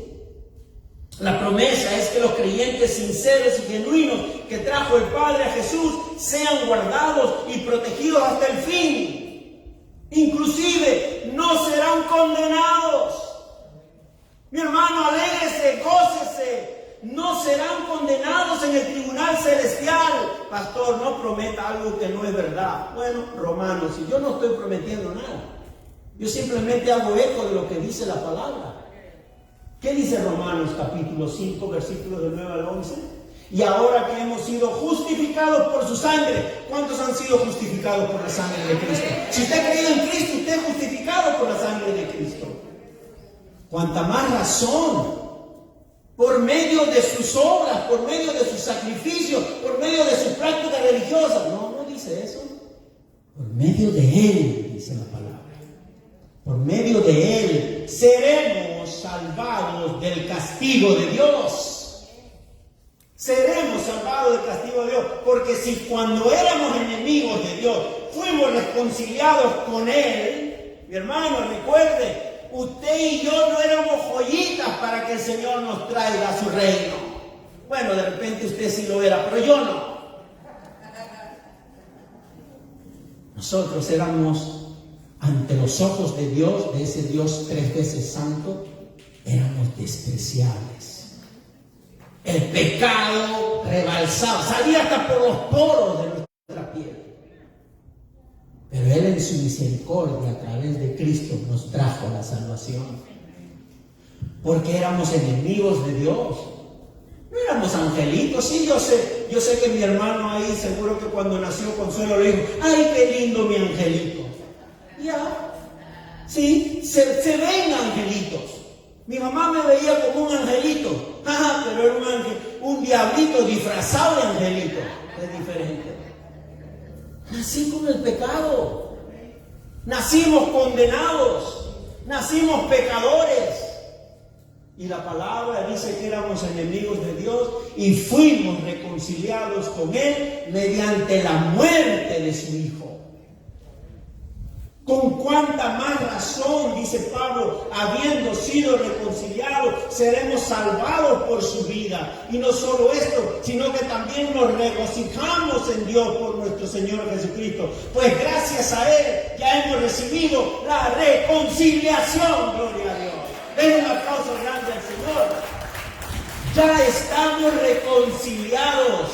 La promesa es que los creyentes sinceros y genuinos que trajo el Padre a Jesús sean guardados y protegidos hasta el fin. Inclusive no serán condenados. Mi hermano, alégrese, gócese. No serán condenados en el tribunal celestial. Pastor, no prometa algo que no es verdad. Bueno, Romanos, y yo no estoy prometiendo nada. Yo simplemente hago eco de lo que dice la palabra. ¿Qué dice Romanos capítulo 5, versículos del 9 al 11? Y ahora que hemos sido justificados por su sangre. ¿Cuántos han sido justificados por la sangre de Cristo? Si usted ha creído en Cristo, usted es justificado por la sangre de Cristo. Cuanta más razón, por medio de sus obras, por medio de sus sacrificios, por medio de sus prácticas religiosas. No dice eso. Por medio de Él, dice la palabra. Por medio de Él seremos salvados del castigo de Dios. Seremos salvados del castigo de Dios. Porque si cuando éramos enemigos de Dios fuimos reconciliados con Él, mi hermano, recuerde, usted y yo no éramos joyitas para que el Señor nos traiga a su reino. Bueno, de repente usted sí lo era, pero yo no. Nosotros éramos, ante los ojos de Dios, de ese Dios 3 veces santo, éramos despreciables. El pecado rebalsaba, salía hasta por los poros de nuestra piel. Pero Él en su misericordia a través de Cristo nos trajo la salvación. Porque éramos enemigos de Dios. No éramos angelitos. Sí, yo sé que mi hermano ahí seguro que cuando nació Consuelo le dijo: ¡ay, qué lindo mi angelito! Ya, sí, se ven angelitos. Mi mamá me veía como un angelito. Pero era un ángel, un diablito disfrazado de angelito. Es diferente. Nací con el pecado. Nacimos condenados. Nacimos pecadores. Y la palabra dice que éramos enemigos de Dios y fuimos reconciliados con Él mediante la muerte de su Hijo. Con cuánta más razón, dice Pablo, habiendo sido reconciliados, seremos salvados por su vida. Y no solo esto, sino que también nos regocijamos en Dios por nuestro Señor Jesucristo. Pues gracias a Él ya hemos recibido la reconciliación. Gloria a Dios. Den un aplauso grande al Señor. Ya estamos reconciliados.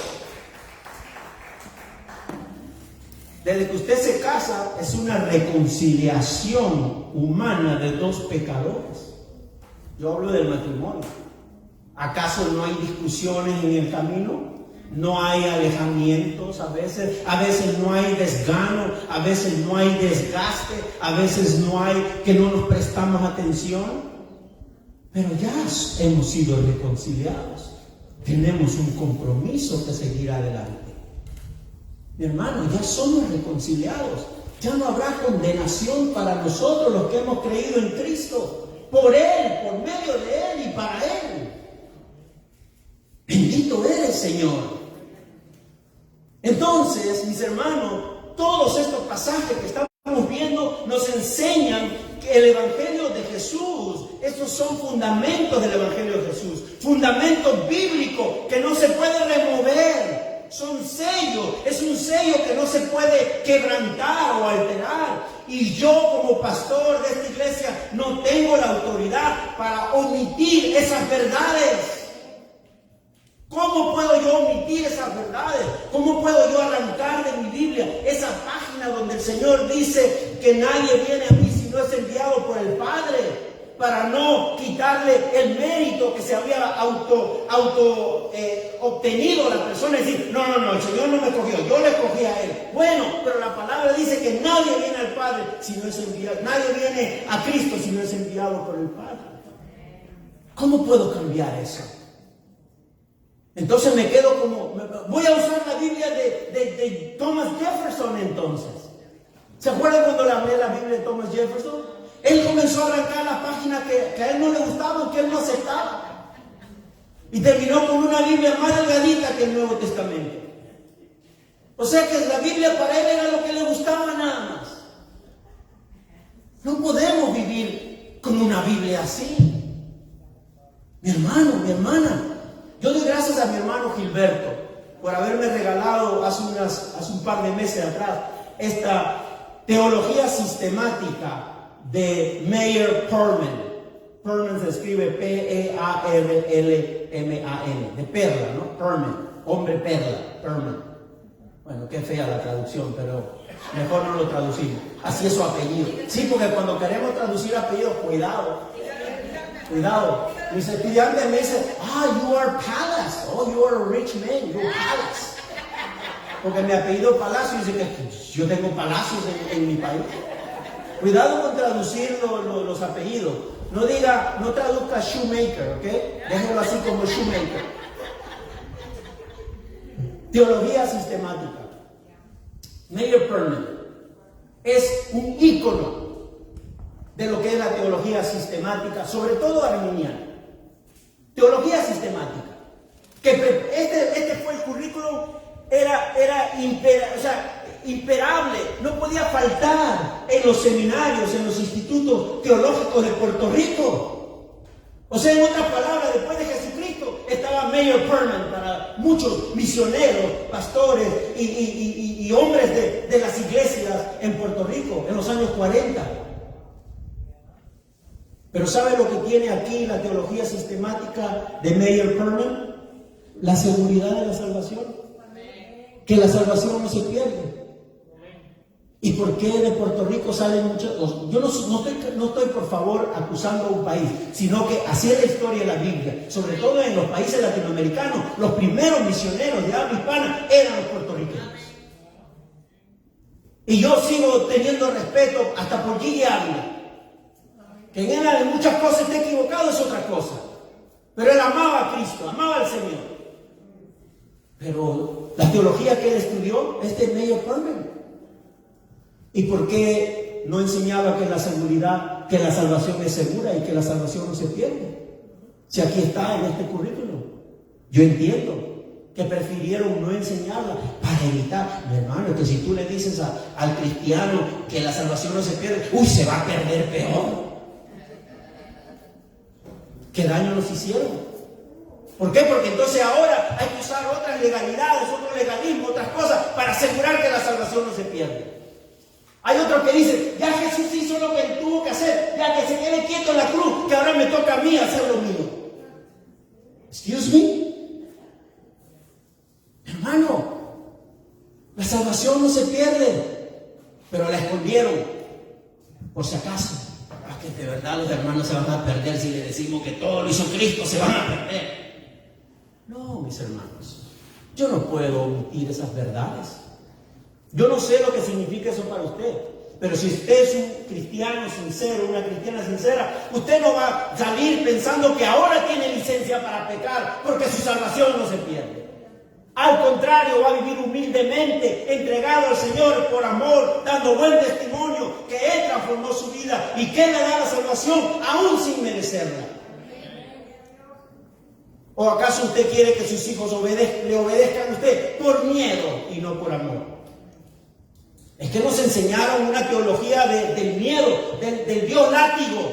Desde que usted se casa, es una reconciliación humana de dos pecadores. Yo hablo del matrimonio. ¿Acaso no hay discusiones en el camino? ¿No hay alejamientos a veces? A veces no hay desgano, a veces no hay desgaste, a veces no hay que no nos prestamos atención. Pero ya hemos sido reconciliados. Tenemos un compromiso que seguir adelante. Mi hermano, ya somos reconciliados. Ya no habrá condenación para nosotros los que hemos creído en Cristo. Por Él, por medio de Él y para Él. Bendito eres, Señor. Entonces, mis hermanos, todos estos pasajes que estamos viendo nos enseñan que el Evangelio de Jesús, estos son fundamentos del Evangelio de Jesús. Fundamentos bíblicos que no se pueden remover. Son sellos, es un sello que no se puede quebrantar o alterar. Y yo como pastor de esta iglesia no tengo la autoridad para omitir esas verdades. ¿Cómo puedo yo omitir esas verdades? ¿Cómo puedo yo arrancar de mi Biblia esa página donde el Señor dice que nadie viene a mí si no es enviado por el Padre? para no quitarle el mérito que se había obtenido la persona, y decir, no, el Señor no me escogió, yo le escogí a Él. Bueno, pero la palabra dice que nadie viene al Padre si no es enviado, nadie viene a Cristo si no es enviado por el Padre. ¿Cómo puedo cambiar eso? Entonces me quedo como, voy a usar la Biblia de Thomas Jefferson entonces. ¿Se acuerdan cuando le hablé la Biblia de Thomas Jefferson? Él comenzó a arrancar las páginas que a él no le gustaban, que él no aceptaba. Y terminó con una Biblia más delgadita que el Nuevo Testamento. O sea que la Biblia para él era lo que le gustaba nada más. No podemos vivir con una Biblia así. Mi hermano, mi hermana. Yo doy gracias a mi hermano Gilberto por haberme regalado hace un par de meses atrás esta teología sistemática de Meyer Perlman. Perlman se escribe P-E-A-R-L-M-A-N, de perla, ¿no? Perlman, hombre perla, Perlman. Bueno, qué fea la traducción, pero mejor no lo traducimos. Así es su apellido. Sí, porque cuando queremos traducir apellidos, cuidado. Mis estudiantes me dicen, you are Palace. Oh, you are a rich man, you are Palace. Porque mi apellido Palacio dice que yo tengo palacios en mi país. Cuidado con traducir los apellidos. No traduzca Shoemaker, ¿ok? Déjenlo así como Shoemaker. Teología sistemática. Meyer Perlman es un ícono de lo que es la teología sistemática, sobre todo arminiana. Teología sistemática. Que este fue el currículum, era imperable, no podía faltar en los seminarios, en los institutos teológicos de Puerto Rico. O sea, en otras palabras, después de Jesucristo estaba Meyer Perlman para muchos misioneros, pastores y hombres de las iglesias en Puerto Rico en los años 40. Pero ¿sabe lo que tiene aquí la teología sistemática de Meyer Perlman? La seguridad de la salvación. Que la salvación no se pierde. ¿Y por qué de Puerto Rico salen muchos? Yo no estoy por favor acusando a un país, sino que así es la historia de la Biblia. Sobre todo en los países latinoamericanos, los primeros misioneros de habla hispana eran los puertorriqueños. Y yo sigo teniendo respeto hasta por Gigi Ávila. Que en él en muchas cosas esté equivocado es otra cosa. Pero él amaba a Cristo, amaba al Señor. Pero la teología que él estudió es de Meyer Perlman. ¿Y por qué no enseñaba que la salvación es segura y que la salvación no se pierde? Si aquí está en este currículum. Yo entiendo que prefirieron no enseñarla para evitar, mi hermano, que si tú le dices al cristiano que la salvación no se pierde, se va a perder peor. ¿Qué daño nos hicieron? ¿Por qué? Porque entonces ahora hay que usar otras legalidades, otro legalismo, otras cosas para asegurar que la salvación no se pierde. Hay otros que dicen, ya Jesús hizo lo que él tuvo que hacer, ya que se quede quieto en la cruz, que ahora me toca a mí hacer lo mío. Excuse me. Hermano, la salvación no se pierde, pero la escondieron, por si acaso. Que de verdad los hermanos se van a perder si le decimos que todo lo hizo Cristo, se van a perder. No, mis hermanos, yo no puedo omitir esas verdades. Yo no sé lo que significa eso para usted, pero si usted es un cristiano sincero, una cristiana sincera, usted no va a salir pensando que ahora tiene licencia para pecar porque su salvación no se pierde. Al contrario, va a vivir humildemente, entregado al Señor por amor, dando buen testimonio que Él transformó su vida y que Él le da la salvación aún sin merecerla. ¿O acaso usted quiere que sus hijos le obedezcan a usted por miedo y no por amor? Es que nos enseñaron una teología del miedo, del Dios látigo.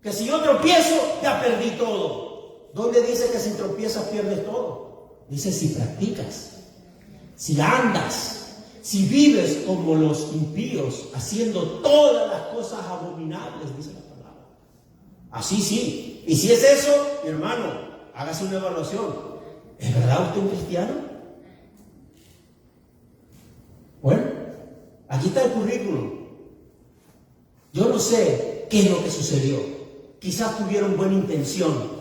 Que si yo tropiezo, ya perdí todo. ¿Dónde dice que si tropiezas pierdes todo? Dice si practicas, si andas, si vives como los impíos, haciendo todas las cosas abominables, dice la palabra. Así sí. Y si es eso, mi hermano, hágase una evaluación. ¿Es verdad usted un cristiano? Bueno, aquí está el currículum. Yo no sé qué es lo que sucedió. quizás tuvieron buena intención,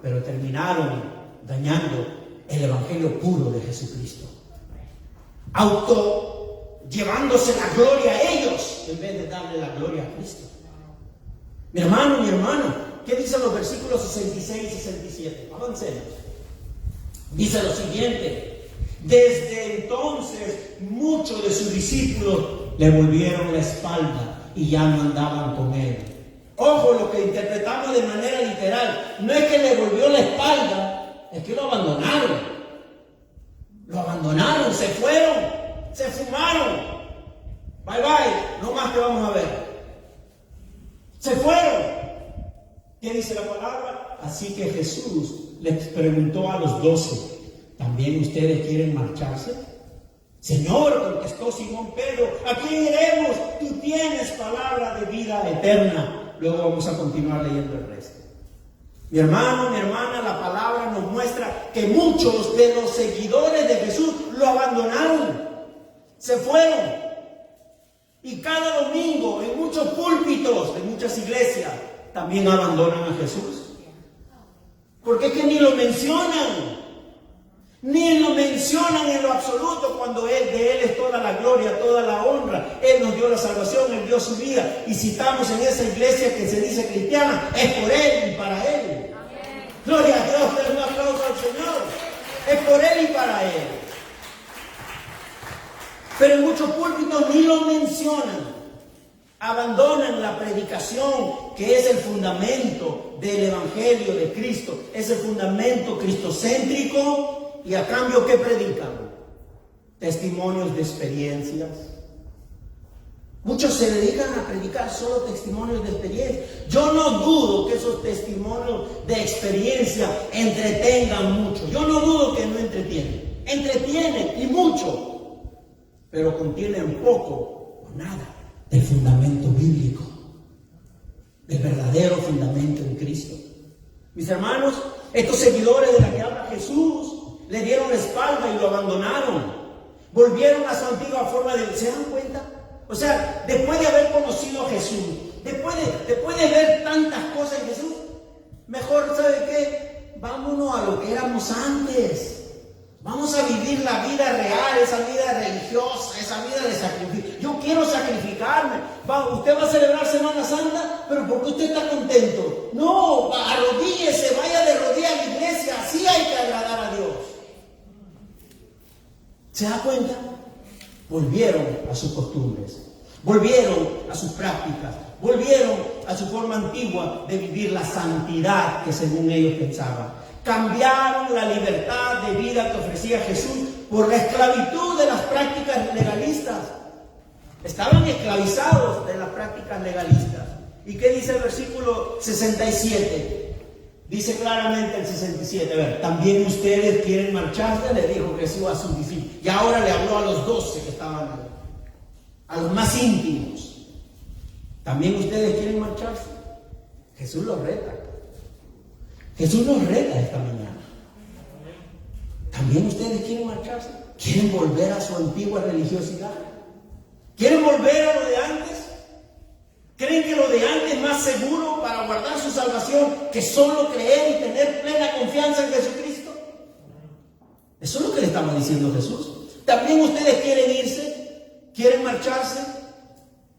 pero terminaron dañando el evangelio puro de Jesucristo, llevándose la gloria a ellos en vez de darle la gloria a Cristo. Mi hermano, mi hermana, ¿qué dicen los versículos 66 y 67? Avancemos. Dice lo siguiente: desde entonces muchos de sus discípulos le volvieron la espalda y ya no andaban con él. Ojo, lo que interpretamos de manera literal no es que le volvió la espalda, es que lo abandonaron. Lo abandonaron, se fueron, se fumaron. Bye bye, no más te vamos a ver. Se fueron. ¿Qué dice la palabra? Así que Jesús les preguntó a los 12: ¿también ustedes quieren marcharse? Señor, contestó Simón Pedro, ¿a quién iremos? Tú tienes palabra de vida eterna. Luego vamos a continuar leyendo el resto. Mi hermano, mi hermana, la palabra nos muestra que muchos de los seguidores de Jesús lo abandonaron, se fueron. Y cada domingo en muchos púlpitos, en muchas iglesias, también abandonan a Jesús. Porque es que ni lo mencionan. Ni lo mencionan en lo absoluto cuando de Él es toda la gloria, toda la honra. Él nos dio la salvación, Él dio su vida. Y si estamos en esa iglesia que se dice cristiana, es por Él y para Él. Amén. Gloria a Dios, den un aplauso al Señor. Es por Él y para Él. Pero en muchos púlpitos ni lo mencionan. Abandonan la predicación, que es el fundamento del Evangelio de Cristo. Es el fundamento cristocéntrico. Y a cambio, ¿qué predican? Testimonios de experiencias. Muchos se dedican a predicar solo testimonios de experiencia. Yo no dudo que esos testimonios de experiencia entretengan mucho. Yo no dudo que no entretienen. Entretienen y mucho. Pero contienen poco o nada del fundamento bíblico. Del verdadero fundamento en Cristo. Mis hermanos, estos seguidores de la que habla Jesús le dieron la espalda y lo abandonaron. Volvieron a su antigua forma de vida. ¿Se dan cuenta? O sea, después de haber conocido a Jesús, después de ver tantas cosas en Jesús, mejor, ¿sabe qué? Vámonos a lo que éramos antes. Vamos a vivir la vida real, esa vida religiosa, esa vida de sacrificio. Yo quiero sacrificarme. Usted va a celebrar Semana Santa, pero ¿por qué usted está contento? No, arrodíllese, vaya de rodillas a la iglesia. Así hay que agradar a Dios. ¿Se da cuenta? Volvieron a sus costumbres, volvieron a sus prácticas, volvieron a su forma antigua de vivir la santidad que según ellos pensaban. Cambiaron la libertad de vida que ofrecía Jesús por la esclavitud de las prácticas legalistas. Estaban esclavizados de las prácticas legalistas. ¿Y qué dice el versículo 67? Dice claramente el 67, a ver, ¿también ustedes quieren marcharse? Le dijo Jesús a sus discípulos. Y ahora le habló a los 12 que estaban ahí, a los más íntimos. ¿También ustedes quieren marcharse? Jesús los reta. Jesús nos reta esta mañana. ¿También ustedes quieren marcharse? ¿Quieren volver a su antigua religiosidad? ¿Quieren volver a lo de antes? ¿Creen que lo de antes es más seguro para guardar su salvación que solo creer y tener plena confianza en Jesucristo? Eso es lo que le estaba diciendo Jesús. ¿También ustedes quieren irse? ¿Quieren marcharse?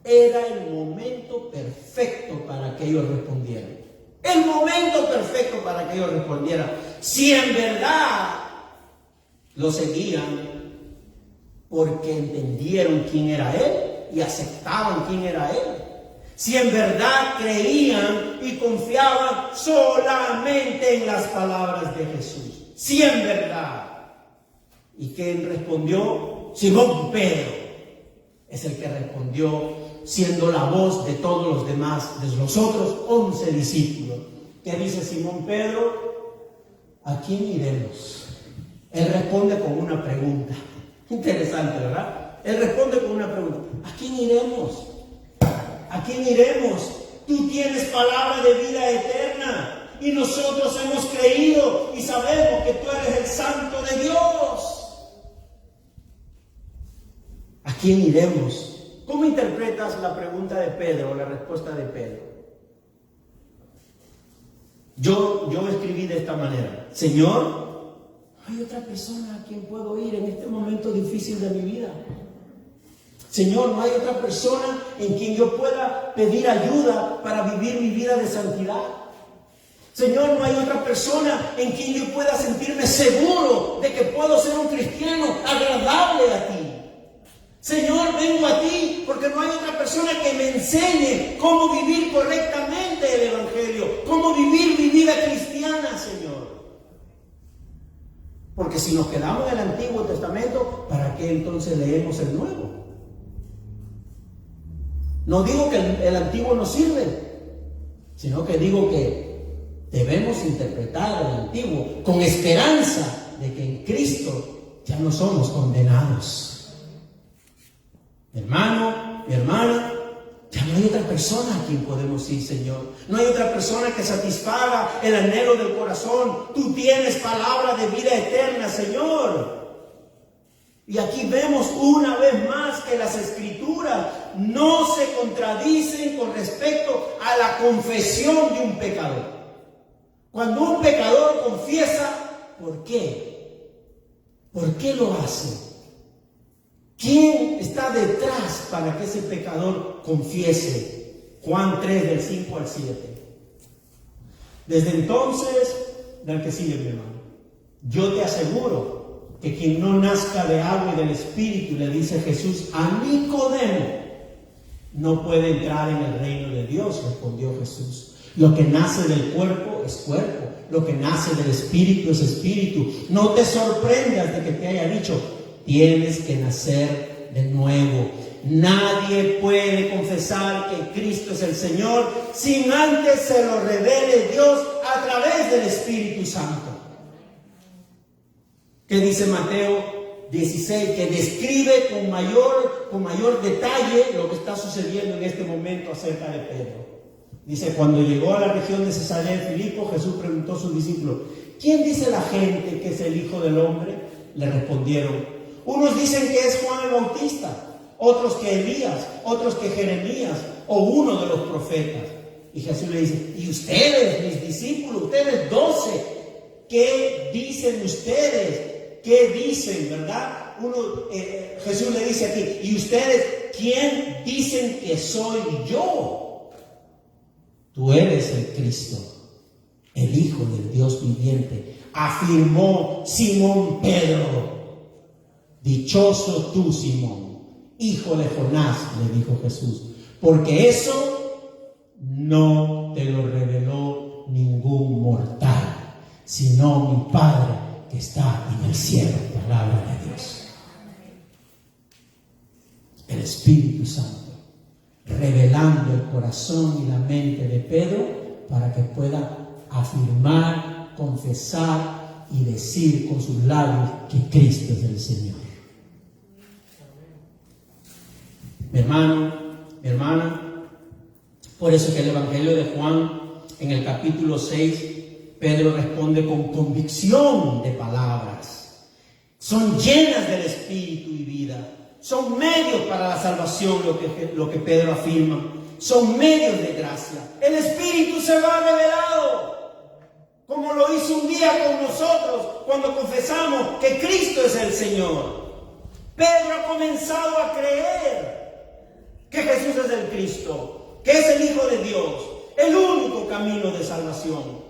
Era el momento perfecto para que ellos respondieran. El momento perfecto para que ellos respondieran. Si en verdad lo seguían porque entendieron quién era Él y aceptaban quién era Él. Si en verdad creían y confiaban solamente en las palabras de Jesús. Si en verdad. ¿Y quién respondió? Simón Pedro es el que respondió, siendo la voz de todos los demás, de los otros 11 discípulos. ¿Qué dice Simón Pedro? ¿A quién iremos? Él responde con una pregunta. Interesante, ¿verdad? Él responde con una pregunta. ¿A quién iremos? ¿A quién iremos? Tú tienes palabra de vida eterna y nosotros hemos creído y sabemos que tú eres el Santo de Dios. ¿A quién iremos? ¿Cómo interpretas la pregunta de Pedro o la respuesta de Pedro? Yo escribí de esta manera: Señor, hay otra persona a quien puedo ir en este momento difícil de mi vida. Señor, no hay otra persona en quien yo pueda pedir ayuda para vivir mi vida de santidad. Señor, no hay otra persona en quien yo pueda sentirme seguro de que puedo ser un cristiano agradable a ti. Señor, vengo a ti porque no hay otra persona que me enseñe cómo vivir correctamente el Evangelio, cómo vivir mi vida cristiana, Señor. Porque si nos quedamos en el Antiguo Testamento, ¿para qué entonces leemos el Nuevo? No digo que el Antiguo no sirve, sino que digo que debemos interpretar el Antiguo con esperanza de que en Cristo ya no somos condenados. Mi hermano, mi hermana, ya no hay otra persona a quien podemos ir, Señor. No hay otra persona que satisfaga el anhelo del corazón. Tú tienes palabra de vida eterna, Señor. Y aquí vemos una vez más que las Escrituras no se contradicen con respecto a la confesión de un pecador. Cuando un pecador confiesa, ¿por qué? ¿Por qué lo hace? ¿Quién está detrás para que ese pecador confiese? Juan 3, del 5 al 7. Desde entonces, del que sigue, mi hermano, yo te aseguro que quien no nazca de agua y del Espíritu, le dice Jesús a Nicodemo, no puede entrar en el reino de Dios, respondió Jesús. Lo que nace del cuerpo es cuerpo, lo que nace del Espíritu es espíritu. No te sorprendas de que te haya dicho: tienes que nacer de nuevo. Nadie puede confesar que Cristo es el Señor sin antes se lo revele Dios a través del Espíritu Santo. ¿Qué dice Mateo 16? Que describe con mayor detalle lo que está sucediendo en este momento acerca de Pedro. Dice: cuando llegó a la región de Cesarea de Filipo, Jesús preguntó a sus discípulos: ¿quién dice la gente que es el Hijo del Hombre? Le respondieron: unos dicen que es Juan el Bautista, otros que Elías, otros que Jeremías o uno de los profetas. Y Jesús le dice: ¿y ustedes, mis discípulos, ustedes 12, qué dicen ustedes? ¿Qué dicen, verdad? Jesús le dice aquí: ¿y ustedes quién dicen que soy yo? Tú eres el Cristo, el Hijo del Dios viviente, afirmó Simón Pedro. Dichoso tú, Simón, hijo de Jonás, le dijo Jesús, porque eso no te lo reveló ningún mortal, sino mi Padre que está en el cielo. Palabra de Dios. El Espíritu Santo revelando el corazón y la mente de Pedro para que pueda afirmar, confesar y decir con sus labios que Cristo es el Señor. Mi hermano, mi hermana, por eso que el Evangelio de Juan, en el capítulo 6, Pedro responde con convicción de palabras. Son llenas del Espíritu y vida. Son medios para la salvación, lo que Pedro afirma. Son medios de gracia. El Espíritu se va revelado, como lo hizo un día con nosotros cuando confesamos que Cristo es el Señor. Pedro ha comenzado a creer que Jesús es el Cristo, que es el Hijo de Dios, el único camino de salvación.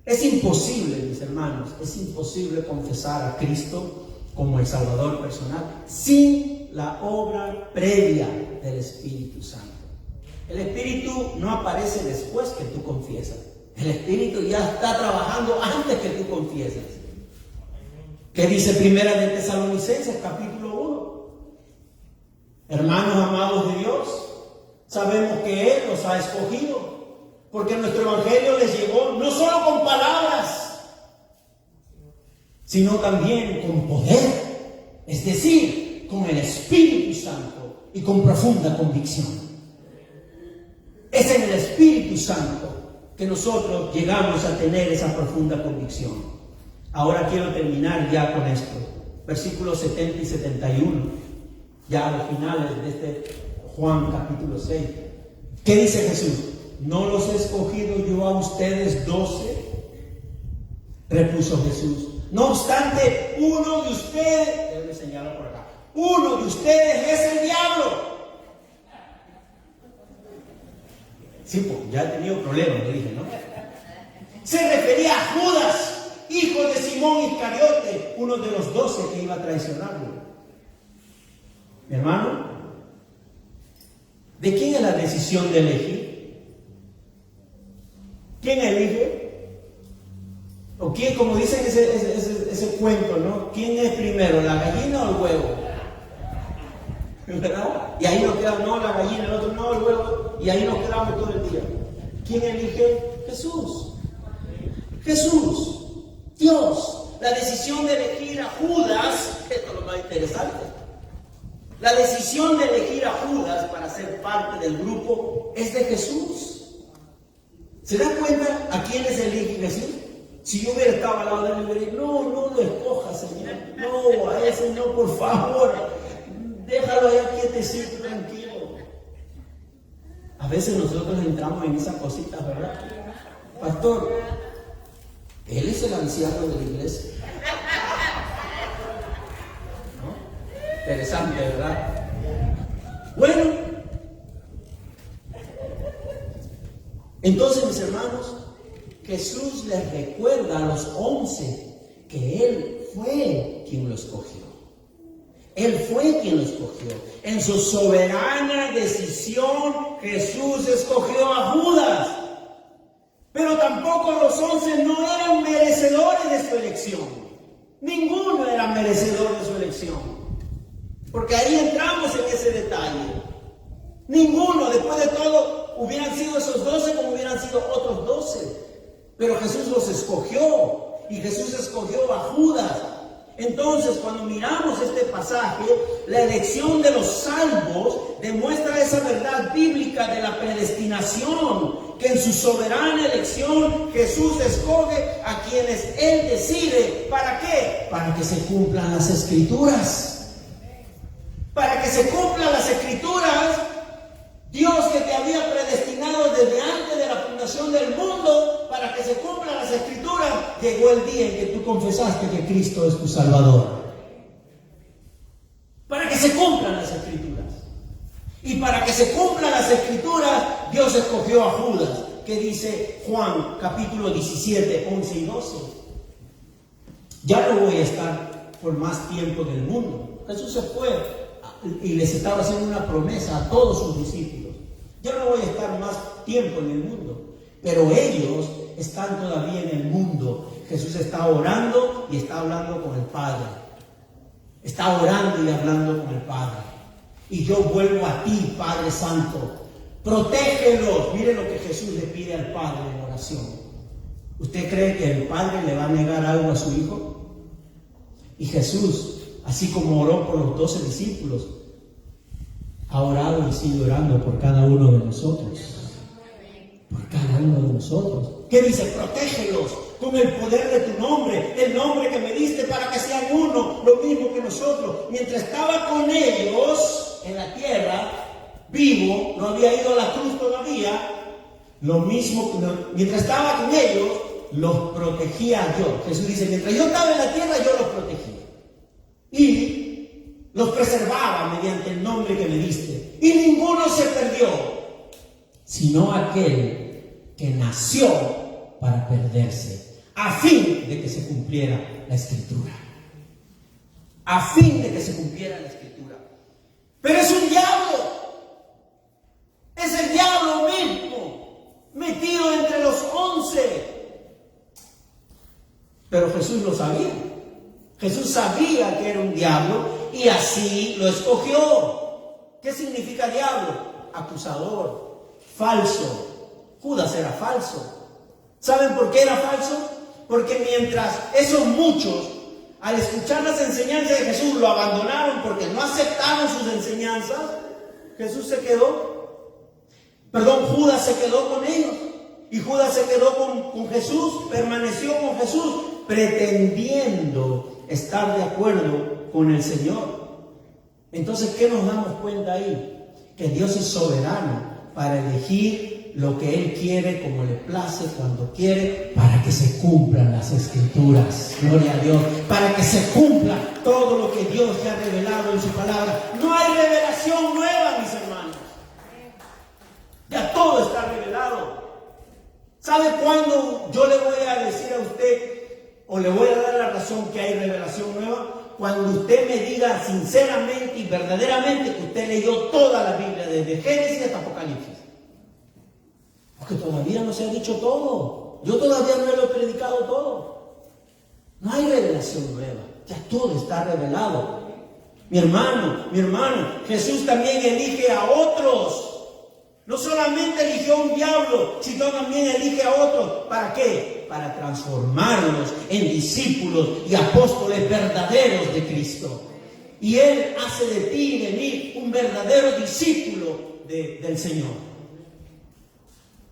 Es imposible, mis hermanos, es imposible confesar a Cristo como el Salvador personal sin la obra previa del Espíritu Santo. El Espíritu no aparece después que tú confiesas. El Espíritu ya está trabajando antes que tú confiesas. ¿Qué dice Primera de Tesalonicenses, capítulo 1? Hermanos amados de Dios, sabemos que Él los ha escogido, porque nuestro Evangelio les llegó no solo con palabras, sino también con poder, es decir, con el Espíritu Santo y con profunda convicción. Es en el Espíritu Santo que nosotros llegamos a tener esa profunda convicción. Ahora quiero terminar ya con esto. Versículos 70 y 71, ya a los finales de este Juan capítulo 6. ¿Qué dice Jesús? ¿no los he escogido yo a ustedes 12? Repuso Jesús. No obstante, uno de ustedes, déjenme señalar por acá, uno de ustedes es el diablo. Sí, pues ya he tenido problemas, le dije, ¿no? Se refería a Judas, hijo de Simón Iscariote, uno de los 12 que iba a traicionarlo. Mi hermano, ¿de quién es la decisión de elegir? ¿Quién elige? ¿O quién, como dicen ese cuento, ¿no? ¿Quién es primero, la gallina o el huevo? ¿Verdad? Y ahí nos quedamos, no, la gallina, el otro no, el huevo, y ahí nos quedamos todo el día. ¿Quién elige? Jesús. Jesús, Dios. La decisión de elegir a Judas, esto es lo más interesante. La decisión de elegir a Judas para ser parte del grupo es de Jesús. ¿Se dan cuenta a quiénes elige Jesús? Si yo hubiera estado al lado de él, hubiera dicho, no lo escoja, Señor. No, a ese no, por favor. Déjalo allá quietecito, tranquilo. A veces nosotros entramos en esas cositas, ¿verdad? Pastor, él es el anciano de la iglesia. ¿No? Interesante, ¿verdad? Bueno, entonces, mis hermanos, Jesús les recuerda a los 11 que Él fue quien lo escogió. Él fue quien lo escogió. En su soberana decisión, Jesús escogió a Judas. Pero tampoco los 11 no eran merecedores de su elección. Ninguno era merecedor de su elección. Porque ahí entramos en ese detalle. Ninguno, después de todo, hubieran sido esos 12 como hubieran sido otros 12. Pero Jesús los escogió. Y Jesús escogió a Judas. Entonces, cuando miramos este pasaje, la elección de los salvos demuestra esa verdad bíblica de la predestinación, que en su soberana elección Jesús escoge a quienes Él decide. ¿Para qué? Para que se cumplan las Escrituras. Para que se cumplan las Escrituras, Dios que te había predestinado desde antes de la fundación del mundo, para que se cumplan las Escrituras, llegó el día en que tú confesaste que Cristo es tu Salvador. Para que se cumplan las Escrituras. Y para que se cumplan las Escrituras, Dios escogió a Judas, que dice Juan capítulo 17, 11 y 12. Ya no voy a estar por más tiempo en el mundo. Jesús se fue y les estaba haciendo una promesa a todos sus discípulos. Yo no voy a estar más tiempo en el mundo, pero ellos están todavía en el mundo. Jesús está orando y está hablando con el Padre. Está orando y hablando con el Padre. Y yo vuelvo a ti, Padre Santo. Protégelos. Mire lo que Jesús le pide al Padre en oración. ¿Usted cree que el Padre le va a negar algo a su Hijo? Y Jesús, así como oró por los 12 discípulos, ha orado y sigue orando por cada uno de nosotros. Por cada uno de nosotros. ¿Qué dice? Protégelos con el poder de tu nombre, el nombre que me diste, para que sean uno, lo mismo que nosotros. Mientras estaba con ellos en la tierra, vivo, no había ido a la cruz todavía, lo mismo, mientras estaba con ellos, los protegía yo. Jesús dice, mientras yo estaba en la tierra, yo los protegía. Y los preservaba mediante el nombre que me diste. Y ninguno se perdió, sino aquel que nació para perderse, a fin de que se cumpliera la Escritura. A fin de que se cumpliera la Escritura. Pero es un diablo. Es el diablo mismo, metido entre los 11. Pero Jesús lo sabía. Jesús sabía que era un diablo y así lo escogió. ¿Qué significa diablo? Acusador, falso. Judas era falso. ¿Saben por qué era falso? Porque mientras esos muchos, al escuchar las enseñanzas de Jesús, lo abandonaron porque no aceptaron sus enseñanzas, Judas se quedó con ellos. Y Judas se quedó con Jesús, permaneció con Jesús, pretendiendo estar de acuerdo con el Señor. Entonces, ¿qué nos damos cuenta ahí? Que Dios es soberano para elegir lo que Él quiere, como le place, cuando quiere, para que se cumplan las Escrituras. Gloria a Dios. Para que se cumpla todo lo que Dios ya ha revelado en su palabra. No hay revelación nueva, mis hermanos. Ya todo está revelado. ¿Sabe cuándo yo le voy a decir a usted, o le voy a dar la razón que hay revelación nueva? Cuando usted me diga sinceramente y verdaderamente que usted leyó toda la Biblia, desde Génesis hasta Apocalipsis. Porque todavía no se ha dicho todo. Yo todavía no lo he predicado todo. No hay revelación nueva. Ya todo está revelado. Mi hermano, Jesús también elige a otros. No solamente eligió a un diablo, sino también elige a otros. ¿Para qué? Para transformarlos en discípulos y apóstoles verdaderos de Cristo. Y Él hace de ti y de mí un verdadero discípulo del Señor.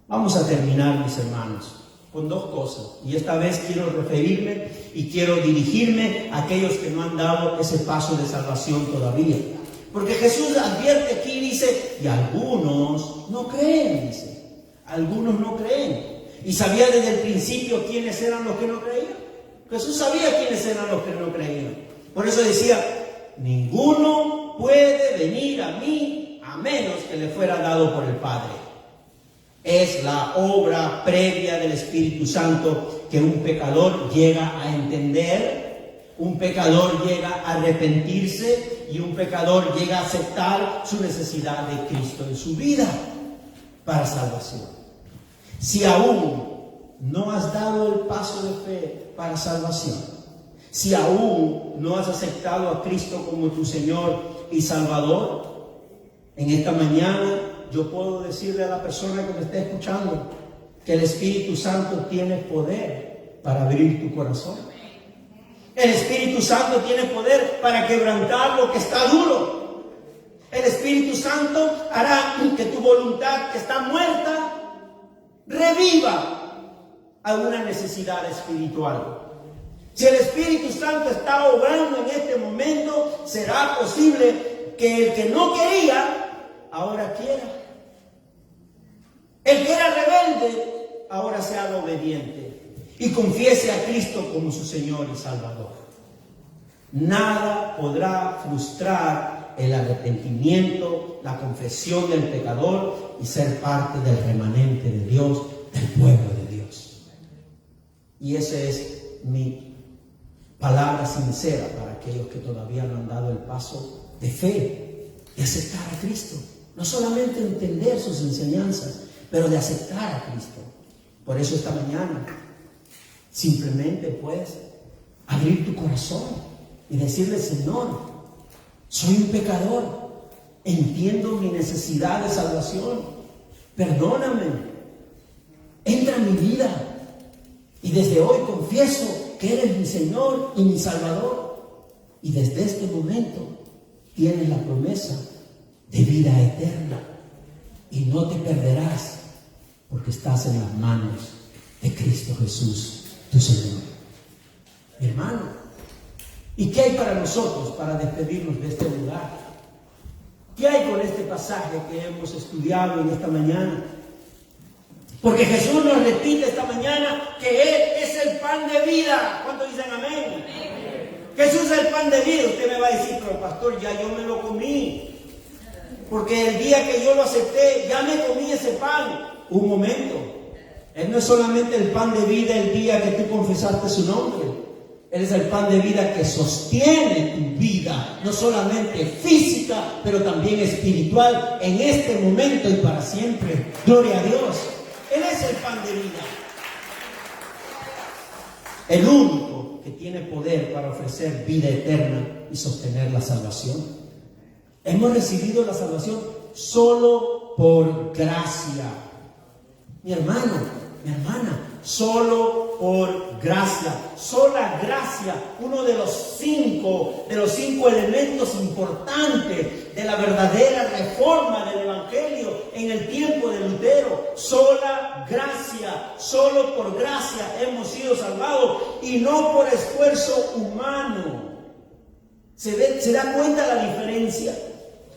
Vamos a terminar, mis hermanos, con dos cosas. Y esta vez quiero referirme y quiero dirigirme a aquellos que no han dado ese paso de salvación todavía. Porque Jesús advierte aquí, dice, y algunos no creen, dice. Algunos no creen. Y sabía desde el principio quiénes eran los que no creían. Jesús sabía quiénes eran los que no creían. Por eso decía, ninguno puede venir a mí a menos que le fuera dado por el Padre. Es la obra previa del Espíritu Santo que un pecador llega a entender, un pecador llega a arrepentirse y un pecador llega a aceptar su necesidad de Cristo en su vida para salvación. Si aún no has dado el paso de fe para salvación, si aún no has aceptado a Cristo como tu Señor y Salvador, en esta mañana yo puedo decirle a la persona que me está escuchando que el Espíritu Santo tiene poder para abrir tu corazón. El Espíritu Santo tiene poder para quebrantar lo que está duro. El Espíritu Santo hará que tu voluntad que está muerta reviva alguna necesidad espiritual. Si el Espíritu Santo está obrando en este momento, será posible que el que no quería, ahora quiera. El que era rebelde, ahora sea obediente y confiese a Cristo como su Señor y Salvador. Nada podrá frustrar el arrepentimiento, la confesión del pecador y ser parte del remanente de Dios, del pueblo de Dios. Y esa es mi palabra sincera para aquellos que todavía no han dado el paso de fe, de aceptar a Cristo. No solamente entender sus enseñanzas, pero de aceptar a Cristo. Por eso esta mañana, simplemente puedes abrir tu corazón y decirle, Señor, soy un pecador, entiendo mi necesidad de salvación, perdóname, entra en mi vida y desde hoy confieso que eres mi Señor y mi Salvador. Y desde este momento tienes la promesa de vida eterna y no te perderás porque estás en las manos de Cristo Jesús, tu Señor. Mi hermano, ¿y qué hay para nosotros para despedirnos de este lugar? ¿Qué hay con este pasaje que hemos estudiado en esta mañana? Porque Jesús nos repite esta mañana que Él es el pan de vida. ¿Cuántos dicen amén? Amén. Jesús es el pan de vida. Usted me va a decir, pero pastor, ya yo me lo comí. Porque el día que yo lo acepté, ya me comí ese pan. Un momento. Él no es solamente el pan de vida el día que tú confesaste su nombre. Él es el pan de vida que sostiene tu vida, no solamente física, pero también espiritual, en este momento y para siempre. Gloria a Dios. Él es el pan de vida. El único que tiene poder para ofrecer vida eterna y sostener la salvación. Hemos recibido la salvación solo por gracia. Mi hermano, mi hermana, solo por gracia, sola gracia, uno de los cinco elementos importantes de la verdadera reforma del Evangelio en el tiempo de Lutero. Sola gracia, solo por gracia hemos sido salvados y no por esfuerzo humano. ¿Se da cuenta la diferencia?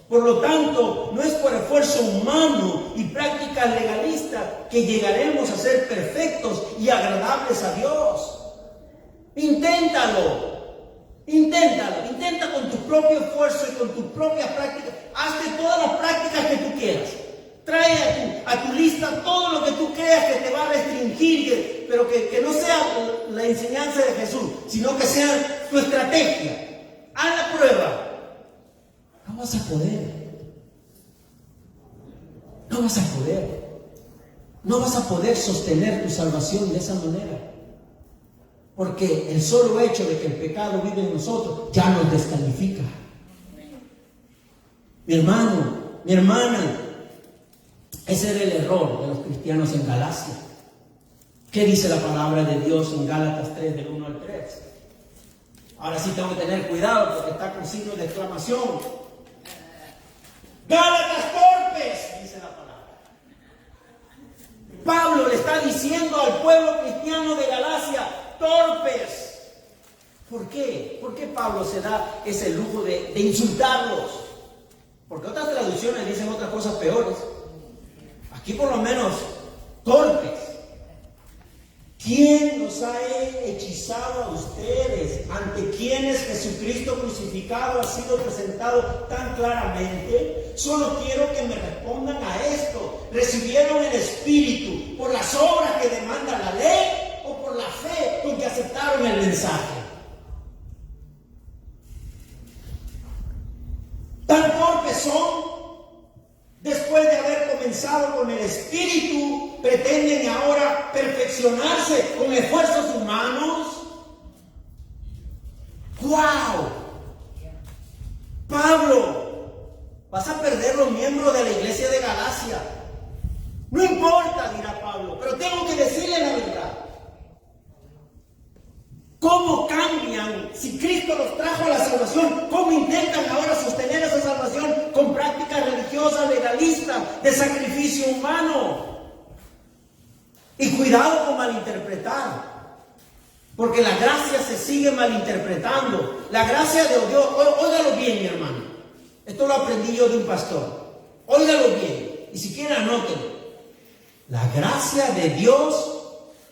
Por lo tanto, no es por esfuerzo humano y prácticas legalistas que llegaremos a ser perfectos y agradables a Dios. Inténtalo. Intenta con tu propio esfuerzo y con tus propias prácticas. Hazte todas las prácticas que tú quieras. Trae a tu lista todo lo que tú creas que te va a restringir, pero que no sea la enseñanza de Jesús, sino que sea tu estrategia. Haz la prueba. No vas a poder. No vas a poder. No vas a poder sostener tu salvación de esa manera. Porque el solo hecho de que el pecado vive en nosotros ya nos descalifica. Mi hermano, mi hermana, ese era el error de los cristianos en Galacia. ¿Qué dice la palabra de Dios en Gálatas 3, del 1 al 3? Ahora sí tengo que tener cuidado porque está con signos de exclamación. Gálatas torpes, dice la palabra. Pablo le está diciendo al pueblo cristiano de Galacia, torpes. ¿Por qué? ¿Por qué Pablo se da ese lujo de insultarlos? Porque otras traducciones dicen otras cosas peores. Aquí por lo menos, torpes. ¿Quién los ha hechizado a ustedes, ante quienes Jesucristo crucificado ha sido presentado tan claramente? Solo quiero que me respondan a esto. ¿Recibieron el Espíritu por las obras que demanda la ley o por la fe con que aceptaron el mensaje? Tan torpes son. Después de haber comenzado con el Espíritu, pretenden ahora perfeccionarse con esfuerzos humanos. ¡Wow! Pablo, vas a perder los miembros de la iglesia de Galacia. No importa, dirá Pablo, pero tengo que decirle la verdad. ¿Cómo cambian si Cristo los trajo a la salvación? ¿Cómo intentan ahora sostener esa salvación con prácticas religiosas legalistas de sacrificio humano? Y cuidado con malinterpretar, porque la gracia se sigue malinterpretando. La gracia de Dios, óigalo bien, mi hermano. Esto lo aprendí yo de un pastor. Óigalo bien, y si quieren anótenlo. La gracia de Dios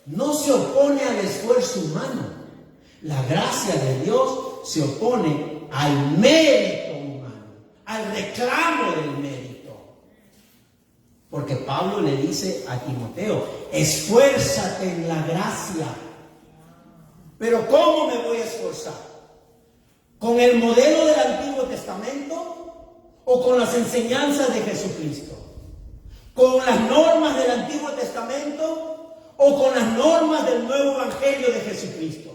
no se opone al esfuerzo humano. La gracia de Dios se opone al mérito humano, al reclamo del mérito. Porque Pablo le dice a Timoteo, esfuérzate en la gracia. Pero ¿cómo me voy a esforzar? ¿Con el modelo del Antiguo Testamento o con las enseñanzas de Jesucristo? ¿Con las normas del Antiguo Testamento o con las normas del nuevo Evangelio de Jesucristo?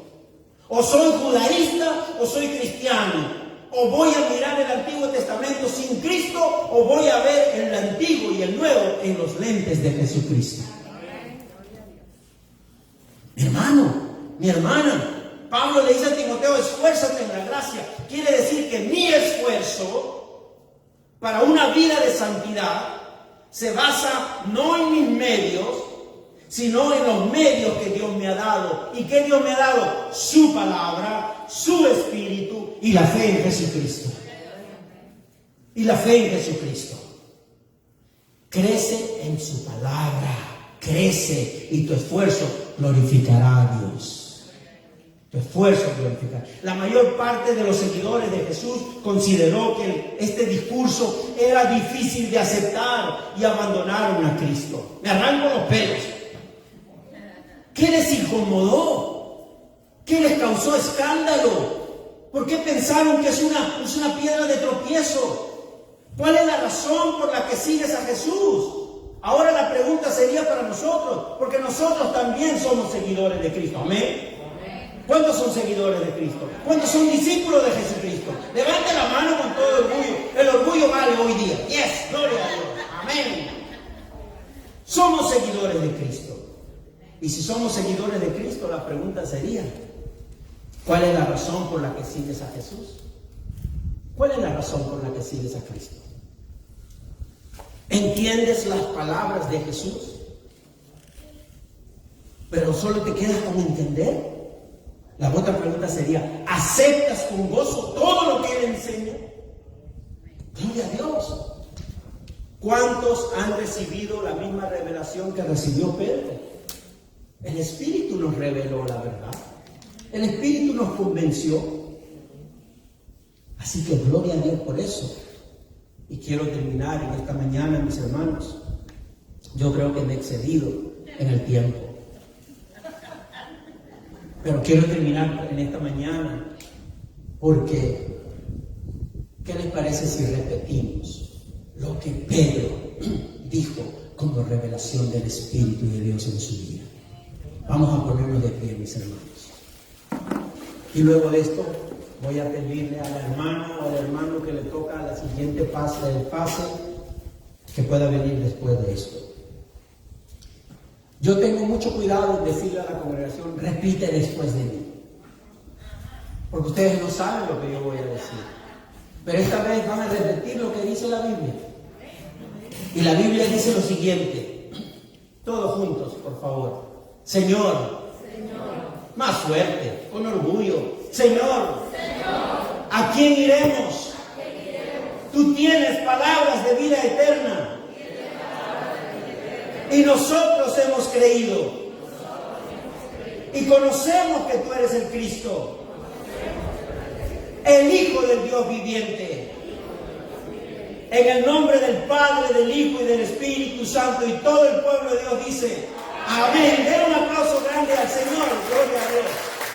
O soy judaísta o soy cristiano. O voy a mirar el Antiguo Testamento sin Cristo o voy a ver el Antiguo y el Nuevo en los lentes de Jesucristo. Mi hermano, mi hermana, Pablo le dice a Timoteo, esfuérzate en la gracia. Quiere decir que mi esfuerzo para una vida de santidad se basa no en mis medios, sino en los medios que Dios me ha dado. ¿Y qué Dios me ha dado? Su palabra, su Espíritu y la fe en Jesucristo. Y la fe en Jesucristo. Crece en su palabra, crece y tu esfuerzo glorificará a Dios. Tu esfuerzo glorificará. La mayor parte de los seguidores de Jesús consideró que este discurso era difícil de aceptar y abandonaron a Cristo. Me arranco los pelos. ¿Qué les incomodó? ¿Qué les causó escándalo? ¿Por qué pensaron que es una piedra de tropiezo? ¿Cuál es la razón por la que sigues a Jesús? Ahora la pregunta sería para nosotros, porque nosotros también somos seguidores de Cristo. ¿Amén? ¿Cuántos son seguidores de Cristo? ¿Cuántos son discípulos de Jesucristo? Levante la mano con todo orgullo. El orgullo vale hoy día. Yes, gloria a Dios. Amén. Somos seguidores de Cristo. Y si somos seguidores de Cristo, la pregunta sería, ¿cuál es la razón por la que sigues a Jesús? ¿Cuál es la razón por la que sigues a Cristo? ¿Entiendes las palabras de Jesús? Pero solo te quedas con entender. La otra pregunta sería, ¿aceptas con gozo todo lo que Él enseña? Gloria a Dios. ¿Cuántos han recibido la misma revelación que recibió Pedro? El Espíritu nos reveló la verdad. El Espíritu nos convenció. Así que gloria a Dios por eso. Y quiero terminar en esta mañana, mis hermanos. Yo creo que me he excedido en el tiempo. Pero quiero terminar en esta mañana porque, ¿qué les parece si repetimos lo que Pedro dijo como revelación del Espíritu de Dios en su vida? Vamos a ponernos de pie, mis hermanos. Y luego de esto voy a pedirle a la hermana o al hermano que le toca la siguiente pase que pueda venir después de esto. Yo tengo mucho cuidado en decirle a la congregación, repite después de mí. Porque ustedes no saben lo que yo voy a decir. Pero esta vez van a repetir lo que dice la Biblia. Y la Biblia dice lo siguiente. Todos juntos, por favor. Señor. Más fuerte, con orgullo. Señor. ¿A quién iremos? Tú tienes palabras de vida eterna. Y nosotros hemos creído. Y conocemos que tú eres el Cristo, el Hijo del Dios viviente. En el nombre del Padre, del Hijo y del Espíritu Santo, y todo el pueblo de Dios dice amén. Den un aplauso grande al Señor.